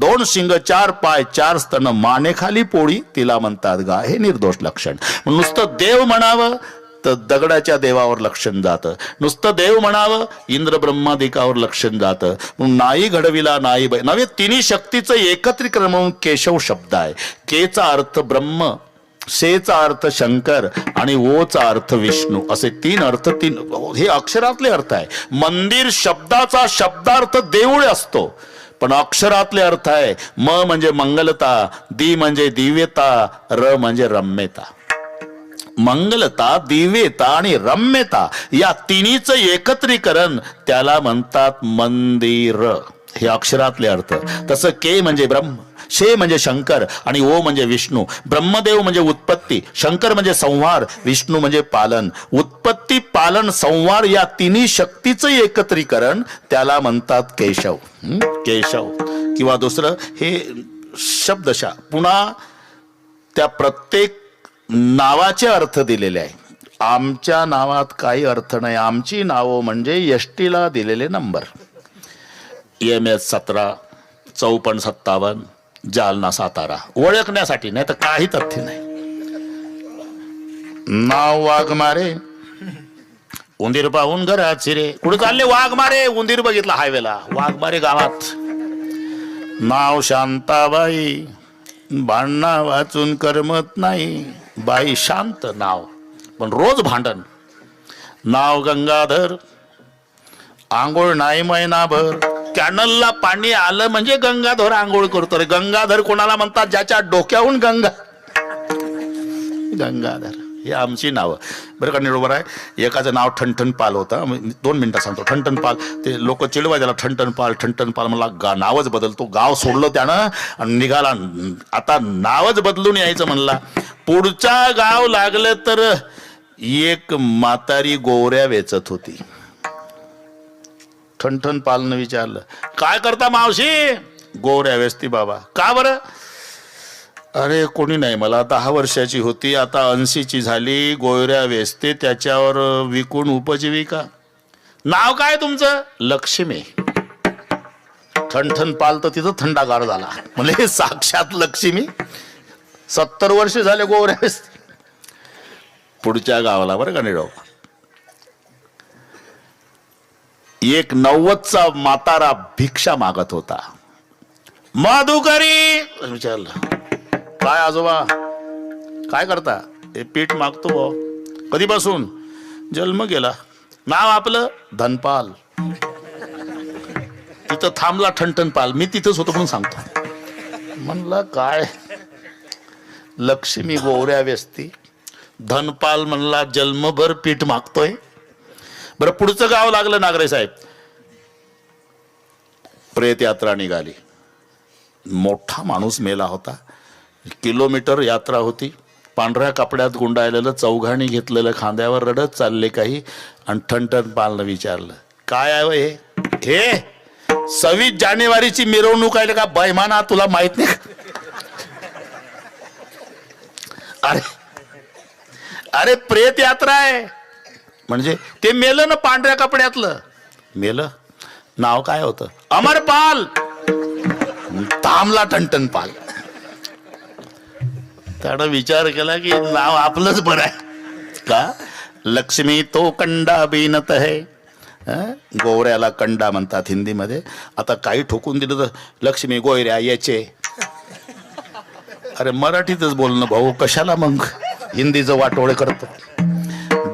S1: 2 शिंग 4 पाय 4 स्तन, मानेखाली पोळी, तिला म्हणतात गाय, हे निर्दोष लक्षण. नुसतं देव म्हणावं, तर दगडाच्या देवावर लक्षण जातं. नुसतं देव म्हणावं इंद्र ब्रह्मादिकावर लक्षण जातं. म्हणून नाही घडविला नाही नव्हे तिन्ही शक्तीचं एकत्रीकरण म्हणून केशव शब्द आहे. केचा अर्थ ब्रह्म, शेचा अर्थ शंकर आणि ओचा अर्थ विष्णू, असे तीन अर्थ, तीन हे अक्षरातले अर्थ आहे. मंदिर शब्दाचा शब्दार्थ देऊळ असतो, पण अक्षरातले अर्थ आहे. म म्हणजे मंगलता, दी म्हणजे दिव्यता, र म्हणजे रम्यता. मंगलता, दिव्यता आणि रम्यता या तिन्हीचं एकत्रीकरण त्याला म्हणतात मंदिर. हे अक्षरातले अर्थ. तसं के म्हणजे ब्रह्म, शे म्हणजे शंकर आणि ओ म्हणजे विष्णू. ब्रह्मदेव म्हणजे उत्पत्ती, शंकर म्हणजे संहार, विष्णू म्हणजे पालन. उत्पत्ती, पालन, संहार या तिन्ही शक्तीचं एकत्रीकरण त्याला म्हणतात केशव. केशव किंवा दुसरं हे शब्दशः पुन्हा त्या प्रत्येक नावाचे अर्थ दिलेले आहे. आमच्या नावात काही अर्थ नाही. आमची नावं म्हणजे यष्टीला दिलेले नंबर. MS 17, 5457, जालना सातारा, ओळखण्यासाठी, नाही तर काही तथ्य नाही. नाव वाघमारे, उंदीर पाहून घरात शिरे. कुठे चालले? वाघमारे. उंदीर बघितला हायवेला, वाघमारे गावात. नाव शांताबाई, भांडणा वाचून करमत नाही, बाई शांत नाव, पण रोज भांडण. नाव गंगाधर, आंघोळ नाही महिनाभर. कॅनलला पाणी आलं म्हणजे गंगाधर आंघोळ करतो. रे गंगाधर कोणाला म्हणतात? ज्याच्या डोक्याहून गंगा. गंगाधर हे आमची नावं. बरं का निरोबर आहे. एकाचं नाव ठणठण पाल होतं. 2 मिनिटं सांगतो. ठणठण पाल, ते लोक चिडवा त्याला ठणठण पाल ठणठण पाल. मला नावच बदलतो. गाव सोडलं त्यानं आणि निघाला. आता नावच बदलून यायचं म्हणला. पुढच्या गाव लागलं तर एक म्हातारी गोवऱ्या वेचत होती. ठणठण पालनं विचारलं, काय करता मावशी? गोवऱ्या वेचती बाबा. का बरं? अरे कोणी नाही, मला 10 वर्षाची होती, आता 80ची झाली, गोवऱ्या वेचते, त्याच्यावर विकून उपजीविका. नाव काय तुमचं? लक्ष्मी. ठणठण पाल तर तिथं थंडागार झाला. म्हणजे साक्षात लक्ष्मी. 70 वर्ष झाले गोवऱ्या वेचते. पुढच्या गावाला बरं का निरोप, एक 90चा म्हातारा भिक्षा मागत होता. मधुकरी विचारलं, काय आजोबा काय करता? हे पीठ मागतो भाऊ. कधीपासून? जन्म गेला. नाव आपलं? धनपाल. तिथं थांबला ठणठण पाल. मी तिथंच होतो म्हणून सांगतो. म्हणलं काय लक्ष्मी गोवऱ्या वेचती, धनपाल म्हणला जन्मभर पीठ मागतोय. बरं पुढचं गाव लागलं नागरे साहेब. प्रेत यात्रा निघाली. मोठा माणूस मेला होता. किलोमीटर यात्रा होती. पांढऱ्या कपड्यात गुंडाळलेलं, चौघाणी घेतलेलं, खांद्यावर रडत चालले काही. आणि ठणठण पालनं विचारलं, काय आहे हे? हे 26 जानेवारीची मिरवणूक आहे का बैमाना, तुला माहित नाही? अरे अरे प्रेत यात्रा आहे. म्हणजे ते मेलं ना पांढऱ्या कपड्यातलं. मेलं. नाव काय होतं? अमरपाल. थांबला ठणठण पाल. त्यानं विचार केला की नाव आपलंच बरं आहे का? लक्ष्मी तो कंडा बीनत है. गोवऱ्याला कंडा म्हणतात हिंदीमध्ये. आता काही ठोकून दिलं तर लक्ष्मी गोयऱ्या याचे. अरे मराठीतच बोलणं भाऊ, कशाला मग हिंदीचं वाटोळे करतो.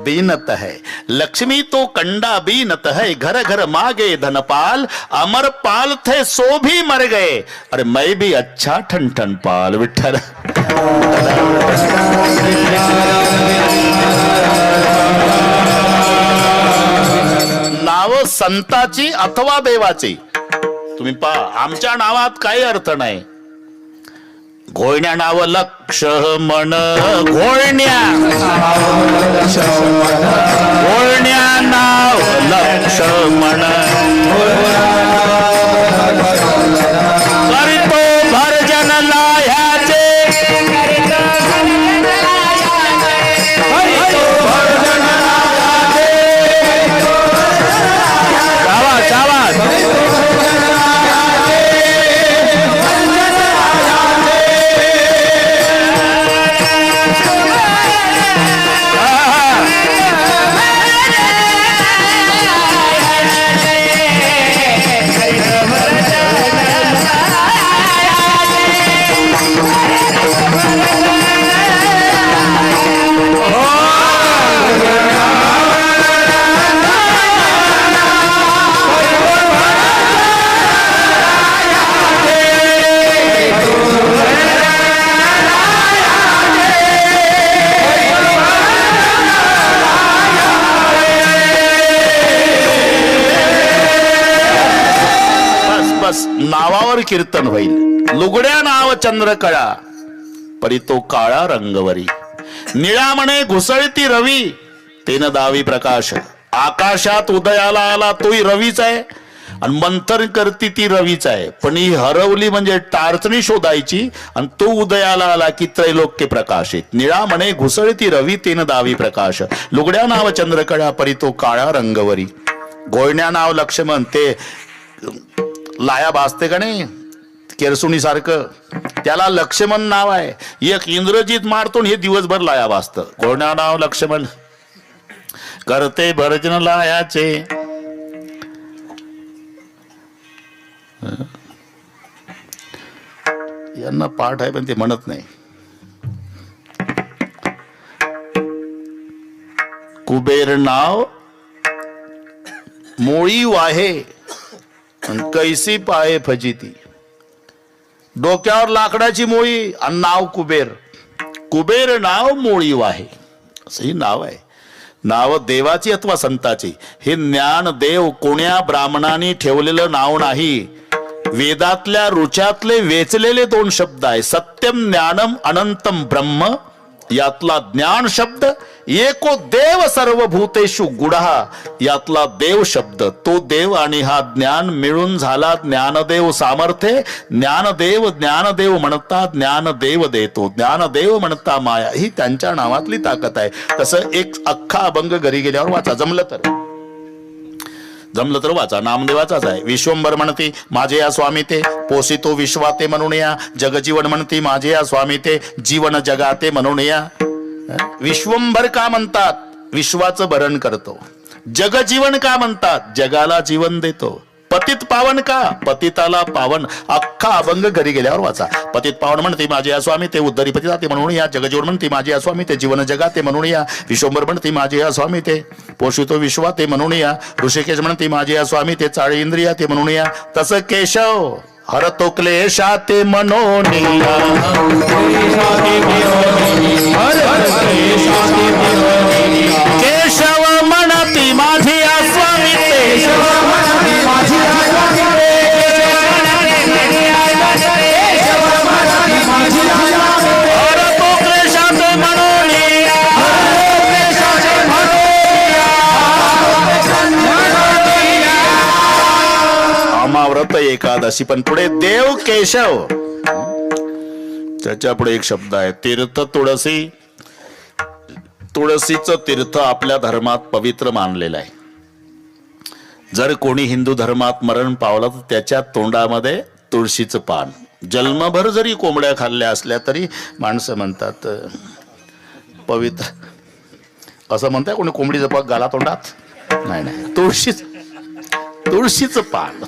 S1: बीनत है लक्ष्मी तो कंडा बीनत है, घर घर मागे धनपाल, अमरपाल थे सो भी मर गए, अरे मैं भी अच्छा ठनठन पाल. विठ्ठल. नाव संताची अथवा देवाची. तुम्ही पहा, आमच्या नावात काही अर्थ नाही. घोळण्या नाव लक्ष्मण, घोळण्या घोळण्या नाव लक्ष्मण, करतो भरजन लाह्याचे, शाबास शाबास. नावावर कीर्तन होईल. लुगड्या नाव चंद्रकळा परी तो काळा रंगवरी. निळा म्हणे घुसळती रवी तेन दावी प्रकाश. आकाशात उदयाला आला तोही रवीच आहे आणि मंथन करती ती रवीच आहे. पण ही हरवली म्हणजे टारचणी शोधायची आणि तो उदयाला आला की त्रैलोक्य प्रकाशित. निळा म्हणे घुसळती रवी तेन दावी प्रकाश. लुगड्या नाव चंद्रकळा परी तो काळा रंगवरी. गोयण्या नाव लक्ष्मण ते लाया भासते का नाही केरसुणी सारखं त्याला लक्ष्मण नाव आहे. एक इंद्रजीत मारतो हे दिवसभर लाया भासत. गोयण्या नाव लक्ष्मण करते भरजन लायाचे. यांना पाठ आहे पण ते म्हणत नाही. कुबेर नाव मोळी वाहे कैसी पाये फजिती. डोक्यावर लाकडाची मोळी आणि नाव कुबेर. कुबेर नाव मोळी वाहे असंही नाव आहे. नाव देवाची अथवा संताची. हे ज्ञान देव कोण्या ब्राह्मणाने ठेवलेलं नाव नाही. वेदातल्या रुचातले वेचलेले दोन शब्द आहे. सत्यम ज्ञानम अनंतम ब्रह्म यातला ज्ञान शब्द. एको देव सर्वभूतेषु गुढा यातला देव शब्द. तो देव आणि हा ज्ञान मिळून झाला ज्ञानदेव सामर्थ्य. ज्ञानदेव म्हणता ज्ञानदेव देतो. ज्ञानदेव म्हणता माया. ही त्यांच्या नावातली ताकद आहे. तसं एक अख्खा अभंग घरी गेल्यावर वाचा. जमलं तर वाचा. नामदेवाचाच आहे. विश्वंभर म्हणती माझे या स्वामी ते. पोसितो विश्वाते म्हणून या. जगजीवन म्हणती माझे या स्वामी ते. जीवन जगाते म्हणून या. विश्वंभर का म्हणतात? विश्वाचं भरण करतो. जगजीवन का म्हणतात? जगाला जीवन देतो. पतित पावन का? पतिताला पावन. अख्खा अभंग घरी गेल्यावर वाचा. पतित पावन म्हणते माझे या स्वामी ते. उद्धरी पतिताते म्हणून या. जगजीवन म्हणते माझे या स्वामी ते. जीवन जगाते म्हणून या. विश्वंभर म्हणते माझे या स्वामी ते. पोषितो विश्वा ते म्हणून या. ऋषिकेश म्हणते माझे या स्वामी ते. चाळी इंद्रिया ते म्हणून या. तसं केशव हरतो क्लेशा ते मनोनिया. केशव म्हणती माझे या स्वामी ते. हरतो क्लेशा ते मनोनिया. अमाव्रत एकादशी. पण पुढे देव केशव. त्याच्या पुढे एक शब्द आहे तीर्थ तुळसी. तुळशीचं तीर्थ आपल्या धर्मात पवित्र मानलेलं आहे. जर कोणी हिंदू धर्मात मरण पावलं तर त्याच्या तोंडामध्ये तुळशीचं पान. जन्मभर जरी कोंबड्या खाल्ल्या असल्या तरी माणसं म्हणतात पवित्र. असं म्हणताय कोणी कोंबडीचं पाक गाला तोंडात? नाही. तुळशीचं पान.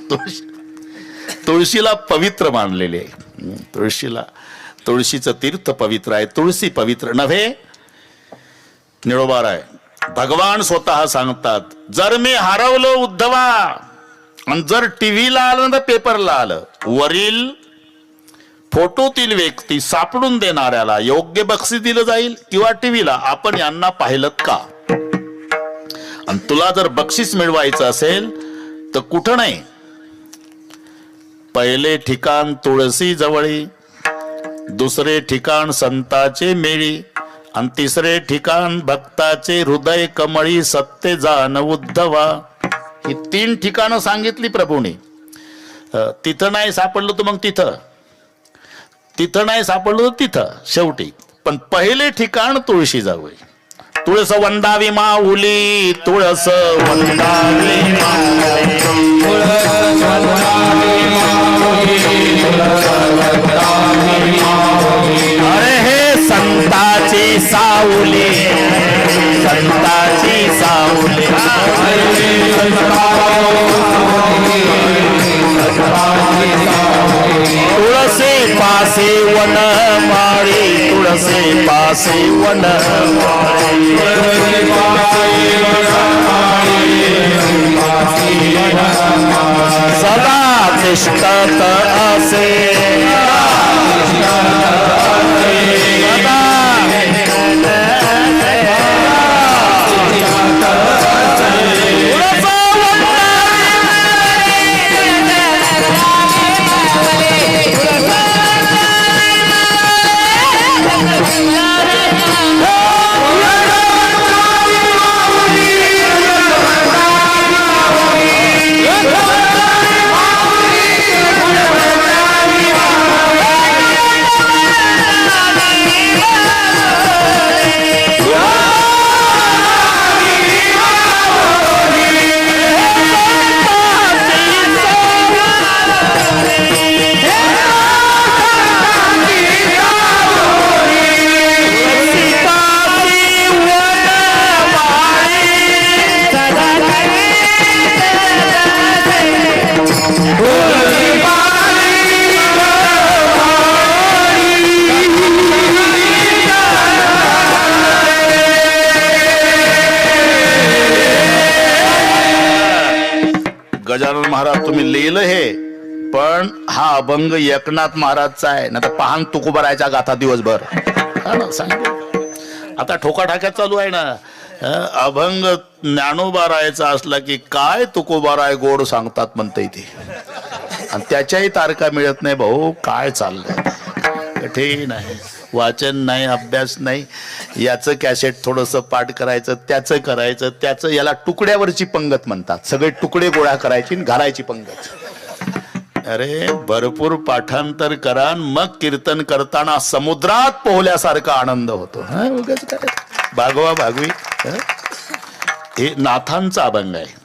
S1: तुळशीला पवित्र मानलेले आहे. तुळशीचं तीर्थ पवित्र आहे. तुळशी पवित्र नव्हे. निळोबार आहे. भगवान स्वतः सांगतात जर मी हरवलो उद्धवा आणि जर टीव्हीला आलं ना पेपरला आलं वरील फोटोतील व्यक्ती सापडून देणाऱ्याला योग्य बक्षीस दिलं जाईल किंवा टीव्हीला आपण यांना पाहिलं का. आणि तुला जर बक्षीस मिळवायचं असेल तर कुठं नाही. पहिले ठिकाण तुळशी जवळी. दुसरे ठिकाण संताचे मेळी. आणि तिसरे ठिकाण भक्ताचे हृदय कमळी. सत्य जाण उद्धवा. ही 3 ठिकाणं सांगितली प्रभूने. तिथं नाही सापडलं तर मग तिथं नाही सापडलं तर तिथं शेवटी. पण पहिले ठिकाण तुळशी जवळ. तुळस वंदावी माऊली. तुळस वंदावी अरे हे संताची सावली. संताची सावली. तुळसे पासे वन माळी. तुळसे पासे वन माळी. सदा तिष्ठत असे. गजानन महाराज तुम्ही लिहिलं हे, पण हा अभंग एकनाथ महाराजचा आहे, ना तर पाहन तुकोबारायच्या गाथा दिवसभर. हा ना, सांगितलं. आता ठोकाठाक्यात चालू आहे ना. अभंग ज्ञानोबा राहायचा असला की काय तुकोबाराय गोड सांगतात म्हणते इथे, आणि त्याच्याही तारखा मिळत नाही. भाऊ काय चाललंय, कठीण आहे. वाचन नाही, अभ्यास नाही. याचं कॅसेट थोडंसं पाठ करायचं, त्याचं करायचं, त्याचं, याला तुकड्यावरची पंगत म्हणतात. सगळे तुकडे गोळा करायची आणि घालायची पंगत. अरे भरपूर पाठांतर करा, मग कीर्तन करताना समुद्रात पोहल्यासारखा आनंद होतो. भागवा भागवी. हे नाथांचा अभंग आहे.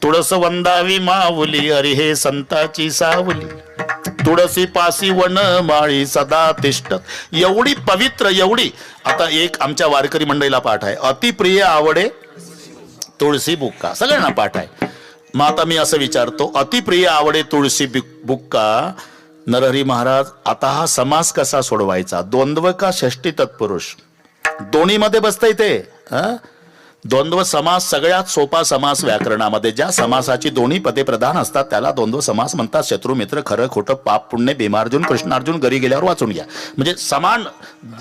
S1: तुळस वंदावी माऊली, अरे हे संताची सावली, तुळसी पासी वन माळी सदा तिष्ठत. एवढी पवित्र, एवढी. आता एक आमच्या वारकरी मंडळीला पाठ आहे, अतिप्रिय आवडे तुळशी बुक्का. सगळ्यांना पाठ आहे. मग आता मी असं विचारतो, अतिप्रिय आवडे तुळशी बुक्का. नरहरी महाराज, आता हा समास कसा सोडवायचा? द्वंद्व का षष्टी तत्पुरुष? दोन्ही मध्ये बसतंय ते. द्वंद्व समास सगळ्यात सोपा समास व्याकरणामध्ये. ज्या समासाची दोन्ही पदे प्रधान असतात त्याला द्वंद्व समास म्हणतात. शत्रू मित्र, खरं खोटं, पाप पुण्य, भीमार्जुन कृष्णार्जुन, घरी गेल्यावर वाचून घ्या. म्हणजे समान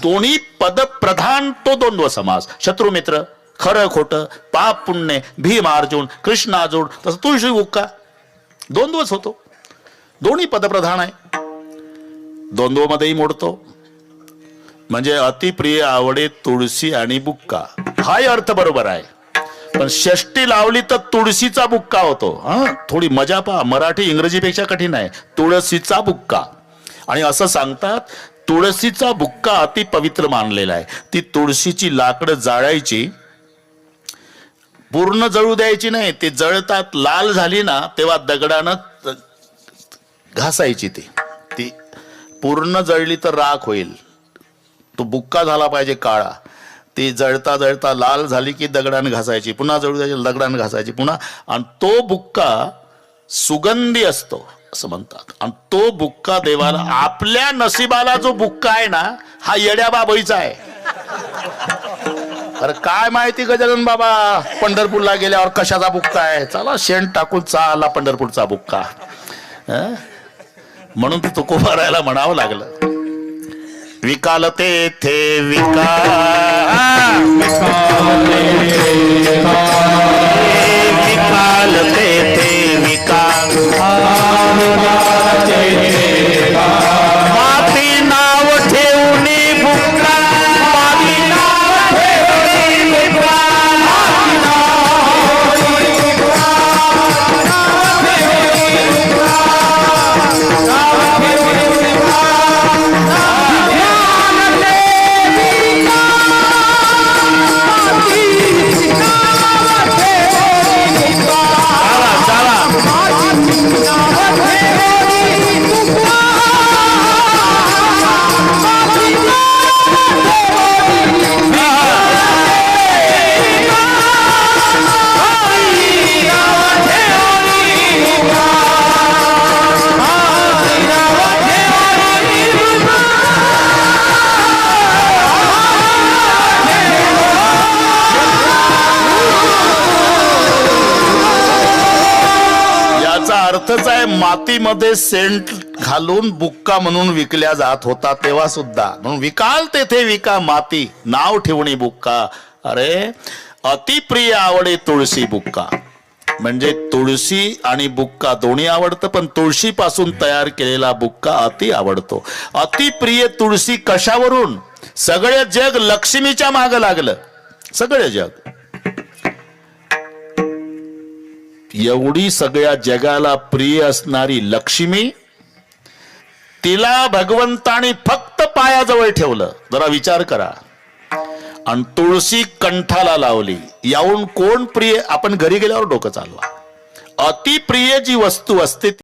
S1: दोन्ही पद प्रधान तो द्वंद्व समास. शत्रू मित्र, खरं खोटं, पाप पुण्य, भीमार्जुन कृष्णार्जुन, तसं तुळशी बुक्का द्वंद्वच होतो. दोन्ही पद प्रधान आहे. द्वंद्व मध्येही मोडतो. म्हणजे अतिप्रिय आवडे तुळशी आणि बुक्का, हाही अर्थ बरोबर आहे. पण षष्टी लावली तर तुळशीचा बुक्का होतो. थोडी मजा पहा, मराठी इंग्रजीपेक्षा कठीण आहे. तुळशीचा बुक्का. आणि असं सांगतात, तुळशीचा बुक्का अति पवित्र मानलेला आहे. ती तुळशीची लाकडं जाळायची, पूर्ण जळू द्यायची नाही. ती जळतात लाल झाली ना, तेव्हा दगडानं घासायची. ती पूर्ण जळली तर राख होईल. तो बुक्का झाला पाहिजे काळा. ती जळता जळता लाल झाली की दगडानं घासायची, पुन्हा जळू द्यायची, दगडानं घासायची पुन्हा. आणि तो बुक्का सुगंधी असतो असं म्हणतात. आणि तो बुक्का देवाला, आपल्या नशिबाला जो बुक्का आहे ना, हा येड्या बाबईचा आहे. अरे काय माहिती गजानन बाबा पंढरपूरला गेल्यावर कशाचा बुक्का आहे. चला शेण टाकून चाला पंढरपूरचा बुक्का. म्हणून तू तुकोबारायला म्हणावं लागलं. विकालते थे विकालते थे विकाल, माती नाव ठेवून बुक्का, माती नाव ठेवून बुक्का, अर्थच आहे. मातीमध्ये सेंट घालून बुक्का म्हणून विकल्या जात होता तेव्हा सुद्धा. म्हणून विकाल तेथे विका माती, नाव ठेवणी बुक्का. अरे अतिप्रिय आवडे तुळशी बुक्का. म्हणजे तुळशी आणि बुक्का दोन्ही आवडतं, पण तुळशी पासून तयार केलेला बुक्का अति आवडतो. अतिप्रिय तुळशी कशावरून? सगळे जग लक्ष्मीच्या माग लागलं. सगळे जग, एवढी सगळ्या जगाला प्रिय असणारी लक्ष्मी, तिला भगवंतानी फक्त पायाजवळ ठेवलं. जरा विचार करा. आणि तुळशी कंठाला लावली. याहून कोण प्रिय? आपण घरी गेल्यावर डोकं चालवा. अतिप्रिय जी वस्तू असते